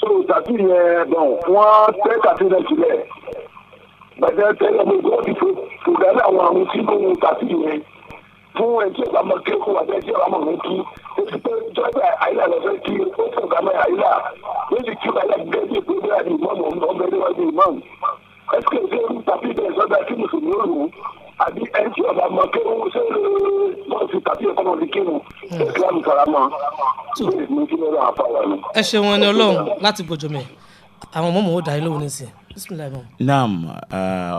So tàpí yẹn wọ́n tẹ́ tàpí náà sílẹ̀. Bàtẹ́ tẹ́lẹ̀ mo gbọ́ ti fògàlẹ́ àwọn àrùn tí mo tàpí yẹn fún ẹtí ọba máa kéwòn àti ẹtí ọba máa kí ó ti pé jọba àyílà lọ́fẹ́ kí ó fògàlẹ́ àyílà ó sì kí ọba gẹ́gẹ́ bí ìpínlẹ̀ àti ìmọ̀mù ọgbẹ́ níwájú ìmọ̀mù. Ẹ̀sìkè ṣé ń tàpí bẹ́ẹ̀ sọ́dà kí mùsùlùmí ó lò ó àbí ẹtí ọba máa kéwòn ṣé wọ́n ti tàpí ẹ̀kọ́ náà ti kéwòn ìsìlámù faramọ́ ẹ ṣe wọn ní Ọlọ́run láti gbọ̀jọ̀ mi àwọn ọmọ mò ń dà yín lóhùn nísìnyí bisimilayi mọ. naam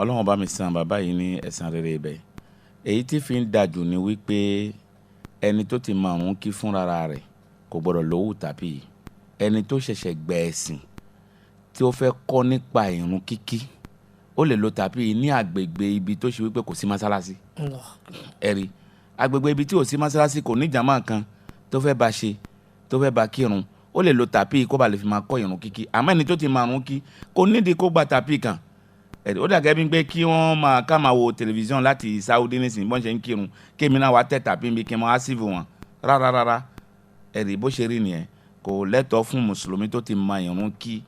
Ọlọ́run bá mi san bàbá yìí ní ẹ̀san rere ibẹ̀ èyí tí fi ń dájú ni wípé ẹni tó ti mọ àwọn kí fúnra rẹ̀ kò gbọdọ̀ lówó tàbí ẹni tó ṣẹ̀ṣẹ̀ gbẹ ẹ̀sìn tí ó fẹ́ kọ́ nípa ìrun kíkí ó lè lo tàbí ní àgbègbè ibi tó ṣe wípé kò sí mọ́sálásí ẹ̀rí àgbègbè ibi tí ò sí mọ́sálásí kò ní jàmáà kan tó fẹ́ bá ṣe tó fẹ́ bá kírun ó lè lo tàpí kó ba lè fi máa kọ́ ìrun kíkí àmọ́ ẹni tó ti máa run kí kò nídìí kó gba tàpí kan ó dàgẹ́ bí pé kí wọ́n máa ká máa wo tẹlifíṣàn láti Saudi nísìnyí bọ́n ṣe ń kírun kémi náà wá tẹ̀ tàpí bí kí n máa sífù wọn rárá ẹ̀rí bó ṣe rí nìyẹn kò lẹ́tọ̀ọ́ fún mùsùlùmí tó ti máa ìrun kí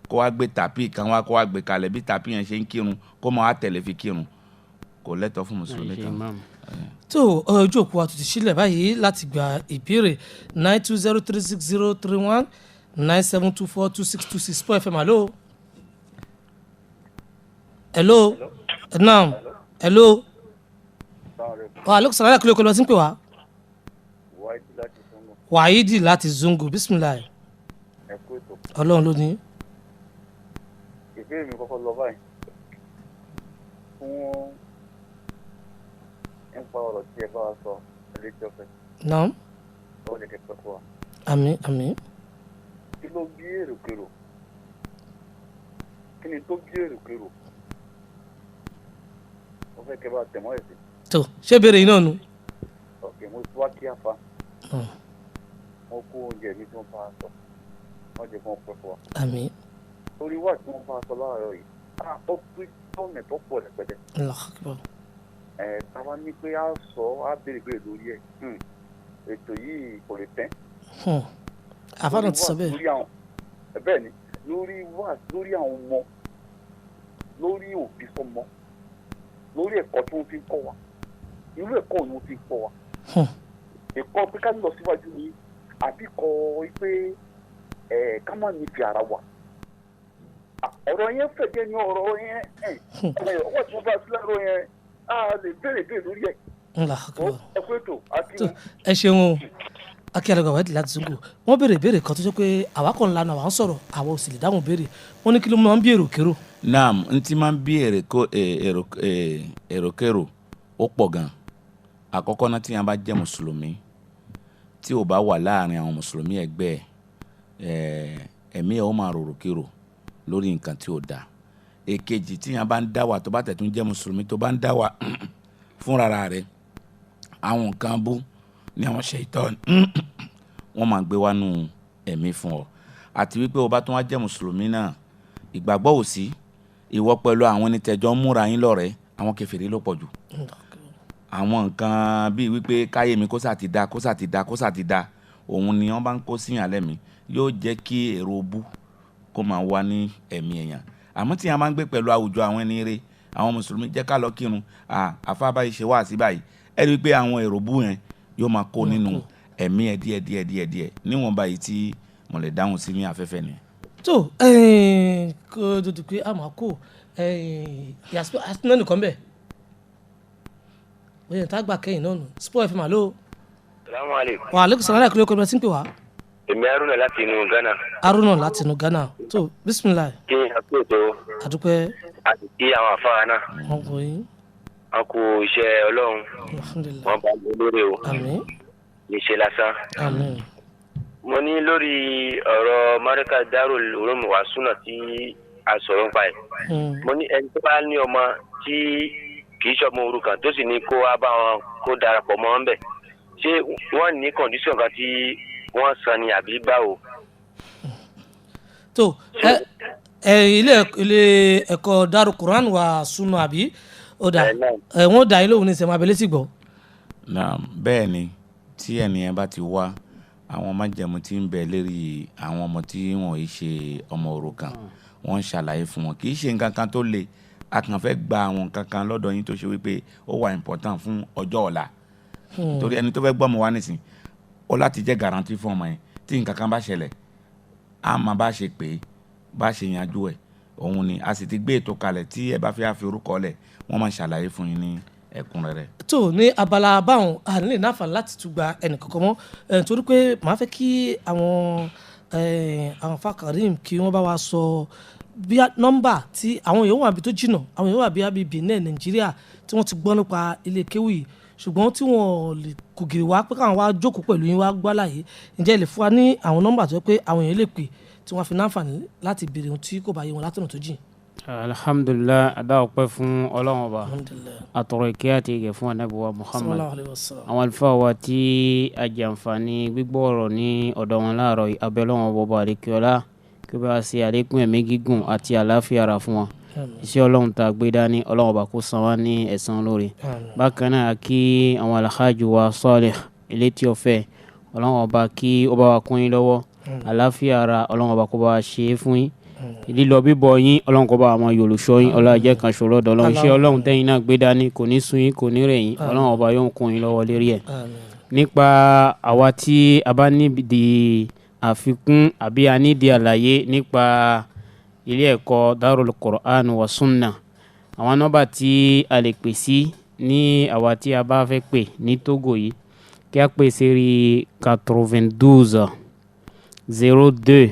kó wá gbé tàpí kan wá kó wá gbé kalẹ̀ bí tàpí yẹn ṣe ń kírun kó máa wá tẹ̀lé fi kírun kò lẹ́tọ̀ọ́ fún mùsùlùmí kan. tó ojú òpó àtúntì sílẹ̀ báyìí láti gba ìbéèrè 92036031 97242626 Sport FM àlọ́. hello naam hello wa aleykum salaam kí ló kọ́ lọ sí ń pè wá. wàhídì láti Zungu bisimilayi. Ọlọ́run ló ní. ìbéèrè mi kọ́kọ́ lọ báyìí fún nípa ọ̀rọ̀ tí ẹ bá wa sọ Eletiọfẹ. naam. ó lè kẹ́kọ̀ọ́ fún wa. àmín àmín. kí ló bí èròkèrò kí ni tó bí èròkèrò mo fẹ́ kẹ́ bá tẹ̀mọ́ ẹ̀ sí. tó ṣé béèrè yín náà nu. ọ̀kẹ́ mo ti wá kí afa wọ́n kó oúnjẹ mi tí wọ́n bá a sọ wọ́n jẹ́ kí wọ́n pẹ́ fún wa. àmín. torí wà tí wọ́n bá a sọ láàárọ̀ yìí ó pín tọ́ọ̀nù tó pọ̀ rẹpẹtẹ. táwa ní pé a sọ á béèrè béèrè lórí ẹ̀ ètò yìí kò lè tẹ́. àfáàná ti sọ bẹ́ẹ̀. bẹ́ẹ̀ ni lórí àwọn ọmọ lórí òbí sọmọ lórí ẹ̀kọ́ tí wọ́n fi ń kọ́ wa irú ẹ̀kọ́ ni wọ́n fi ń kọ́ wa ẹ̀kọ́ pé ká lọ síwájú ni àbí kọ́ pé ká má nífẹ̀ẹ́ ara wa ọ̀rọ̀ yẹn fẹ̀jẹ̀ ni ọ̀rọ̀ yẹn ọwọ́ tí wọ́n bá sí lárọ̀ yẹn a lè béèrè lórí ẹ̀ ẹ̀kọ́ ètò àti. ẹ ṣeun o akíyàlẹ́gbà wáyé láti Zungu wọ́n béèrè kan tó ṣe pé àwa kan lanu àwa ń sọ̀rọ̀ àwa ò sì lè dáhùn béèrè wọ́n ní kí ló máa ń bí èròkérò. naam n ti máa ń bí èròkérò ó pọ̀ gan àkọ́kọ́ náà tí yẹn bá jẹ́ mùsùlùmí tí ò bá wà láàrin àwọn mùsùlùmí ẹgbẹ́ ẹ̀mí ẹ̀ ó máa rorokérò lórí nǹkan tí ò dáa èkejì tí yẹn bá ń dá wà tó bá tẹ̀tún jẹ́ mùsùlùmí tó bá ń dá wà fúnra rẹ̀ àwọn nǹkan bú ní àwọn ṣèitán wọ́n máa gbé wánú ẹ̀mí fún ọ àti wípé o bá tún wá jẹ́ mùsùlùmí náà ìgbàgbọ́ ò sí ìwọ pẹ̀lú àwọn onítẹ̀jọ́ múra yín lọ́rẹ̀ẹ́ àwọn kèfèrí ló pọ̀ jù àwọn nǹkan bíi wípé káyé mi kó sà ti dá òun ni wọ́n bá ń kó sí yàn lẹ́mìí yóò jẹ́ kí èrò bú kó máa wá ní ẹ̀mí èèyàn. Àmọ́ tí a máa ń gbé pẹ̀lú àwùjọ àwọn ẹni rere àwọn mùsùlùmí jẹ́ ká lọ kírun àfa báyìí ṣe wá sí báyìí ẹ rí i pé àwọn èrò bú yẹn yóò máa kó nínú ẹ̀mí ẹ̀ díẹ̀ níwọ̀n báyìí tí mo lè dáhùn sí ní afẹ́fẹ́ ni. tó kó dúdú pé a máa kó yàtọ̀ náà nìkan bẹ́ẹ̀ bóyá tá a gbà kẹ́yìn náà nù sport fm alo. salaamaleykum. wa aleykum salaam alaykum kò tí ń pè wá. èmi Haruna láti inú Ghana. Haruna láti inú Ghana tó bisimilayi. kí a kó tó. àdúpẹ́. àti kí àwọn afárá náà. wọn kò yín. wọn kú iṣẹ́ Ọlọ́run. alhamdulilayi. wọn bá gbé lórí o. àmín. níṣẹ́ lásán. àmín. mo ní lórí ọ̀rọ̀ Marika Darul Ulum wa Sunna tí a sọ̀rọ̀ nípa ẹ̀. mo ní ẹni tó bá ní ọmọ tí kì í ṣọmọ òrukàn tó sì ní kó wá bá wọn kó darapọ̀ mọ́ ọ́n bẹ̀ ṣé wọ́n ní kọ̀ǹdíṣọ̀n kan tí wọ́n san ni àbí báwo. tó ilé ẹ̀kọ́ Darul Quran wa Sunna àbí ó dà wọ́n dà yín lóhùn ní sẹ́mu abẹ́lẹ́ sì gbọ́. bẹ́ẹ̀ ni tí ẹnìyẹn bá ti wá àwọn májẹ̀mú tí ń bẹ lérí àwọn ọmọ tí wọn ì ṣe ọmọ òrukàn wọ́n ń ṣàlàyé fún wọn kì í ṣe nǹkan kan tó le a kàn fẹ́ gba àwọn nǹkan kan lọ́dọ̀ yín tó ṣe wípé ó wà important fún ọjọ́ ọ̀la torí ẹni tó fẹ́ gbọ́ ọmọ wa nísìn ó láti jẹ́ guarantee fún ọmọ yẹn tí nǹkan kan bá ṣẹlẹ̀ a máa bá ṣe pé bá ṣe yanjú ẹ̀ òun ni a sì ti gbé ètò kalẹ̀ tí ẹ bá fẹ́ fi orúkọ lẹ̀ wọ́n máa ṣàlàyé fún yín ní ẹ̀kúnrẹ́rẹ́. tó ní abala báwọn a nílè náà fà láti tún gba ẹnì kankan mọ́ torí pé màá fẹ́ kí àwọn fakarim kí wọ́n bá wa sọ bí nọ́mbà tí àwọn èèyàn wà bí tó jìnnà àwọn èèyàn wà bí abibì náà Nàìjíríà tí wọ́n ti gbọ́ nípa ilé kéwì yìí ṣùgbọ́n tí wọ́n lè kò gìrì wá pé káwọn wá jókòó pẹ̀lú yín wá gbọ́ àlàyé ǹjẹ́ lè fún wa ní àwọn nọ́mbà tó yẹ pé àwọn èèyàn lè pè tí wọ́n fi náǹfààní láti béèrè ohun tí kò bá yé wọn látọ̀nà tó jìn. alhamdulilayi adá ọpẹ́ fún Ọlọ́run ọba àtọ̀rọ̀ ìkẹ́ àti ìgẹ̀ fún anabiwa Muhammad àwọn àlùfáà wa tí a jẹ àǹfààní gbígbọ́ ọ̀rọ̀ ní ọ̀dọ̀ wọn láàárọ̀ abẹ́ Ọlọ́run ọba àdékíọlá kí ó bá ṣe àlékún ẹ̀mí gígùn àti àlàáfíà ara fún wọn iṣẹ́ Ọlọ́run tá a gbé dání Ọlọ́run ọba kó san wá ní ẹ̀san lórí bákan náà kí àwọn alhaji wa Salih Eletiọfẹ Ọlọ́run ọba kí ó bá wa kún yín lọ́wọ́ àlàáfíà ara Ọlọ́run ọba kó bá wa ṣe é fún yín lílọ bíbọ̀ yín Ọlọ́run kó bá àwọn yòlùṣọ́ yín Ọlọ́run jẹ́ kan ṣòro ọ̀dọ̀ Ọlọ́run iṣẹ́ Ọlọ́run tẹ́yìn náà gbé dání kò ní sún yín kò ní rẹ̀ yín Ọlọ́run ọba yóò kún yín lọ́wọ́ lérí ẹ̀ nípa àwa tí a bá níbi àfikún àbí a nídìí àlàyé nípa ilé ẹ̀kọ́ Darul Quran wa Sunna àwọn nọ́mbà tí a lè pè sí ní àwa tí a bá fẹ́ pè ní Togo yìí kí a pè sérí 92 02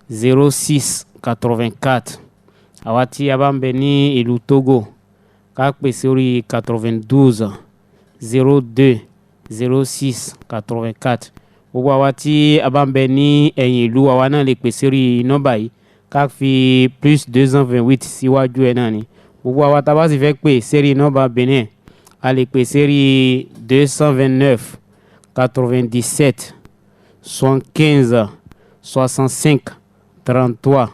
06 84 àwa tí a bá ń bẹ ní ìlú Togo ká pè sórí 92 02 06 84 gbogbo àwa tí a bá ń bẹ ní ẹ̀yìn ìlú àwa náà lè pè sórí nọ́mbà yìí ká fi plus 228 síwájú ẹ̀ náà ni gbogbo àwa tá a bá sì fẹ́ pè sórí nọ́mbà Benin a lè pè sórí 229 97 75 65 33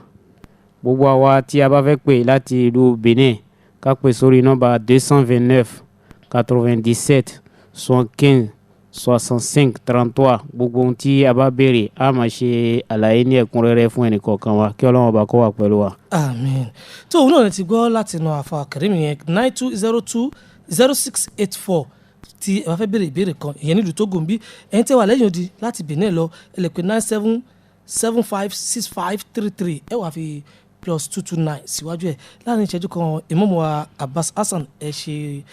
gbogbo àwa tí a bá fẹ́ pè láti ìlú Benin ká pè sórí nọ́mbà 229 97 75 65 33 gbogbo ohun tí a bá béèrè a máa ṣe àlàyé ní ẹ̀kúnrẹ́rẹ́ fún ẹnìkọ̀ọ̀kan wa kí Ọlọ́run bá kó wà pẹ̀lú wa. àmín tó òun náà ti gbọ́ láti nu àfa Karim yẹn 9202 0684 tí ẹ bá fẹ́ béèrè ìbéèrè kan ìyẹn nílùú Togo ń bí ẹ̀yin tẹ́ wà lẹ́yìn odi láti Benin lọ ẹ lè pè 97756533 ẹ wàá fi +229 síwájú ẹ láàrin ìṣẹ́jú kan Imam Abass Hassan ẹ ṣe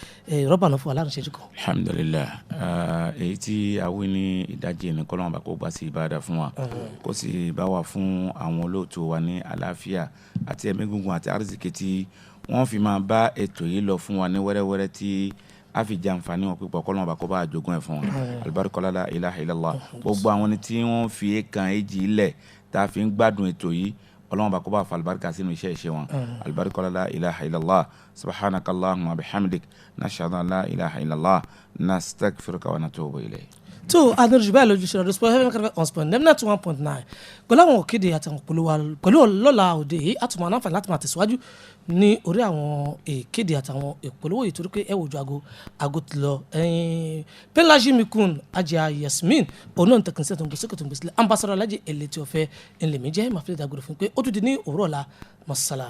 rọ́bà náà fún wa láàrin ìṣẹ́jú kan. alhamdulilayi èyí tí a wí ní ìdajì ní kọ́lọ́mù bá kó gbà sí ìbáradà fún wa kó sì bá wà fún àwọn olóòtú wa ní àlàáfíà àti ẹ̀mí gígùn àti àrísìkí tí wọ́n fi máa bá ètò yìí lọ fún wa ní wẹ́rẹ́wẹ́rẹ́ tí a fi jẹ àǹfààní wọn pípọ̀ kọ́lọ́mù bá kó bá àjogún ẹ̀ fún wa alibarika la ilaha illallah gbogbo àwọn ni tí wọ́n fi èèkàn èjì ilẹ̀ tá a fi ń gbádùn ètò yìí Ọlọ́run bá kó bá fa alibarika sínú iṣẹ́ wọn alibarika la ilaha illallah subhanaka allahumma bihamdik nashhadu an la ilaha illallah nastaghfiruka wa natubu ilayk. tó adúrújú báyìí lójú ṣe ọdún sport fm kẹrẹfẹ on sport nẹ́mínà 1.9 pẹ̀lú àwọn òkèdè àti àwọn pẹ̀lú lọ́la òde yìí àtúmọ̀ anáfààní láti máa tẹ̀síwájú ní orí àwọn èkéde àtàwọn ìpolówó yìí torí pé ẹ wòjú aago ti lọ pẹ́lájì mikun ajá yasmin òun náà ń tẹkùn sí ẹ̀tọ́ gbèsè ambassador Alhaji Eletiọfẹ ẹ̀ńlẹ̀mí jẹ́ màfílẹ̀ dàgbére fún pé ó tún di ní òwúrọ̀ la masala.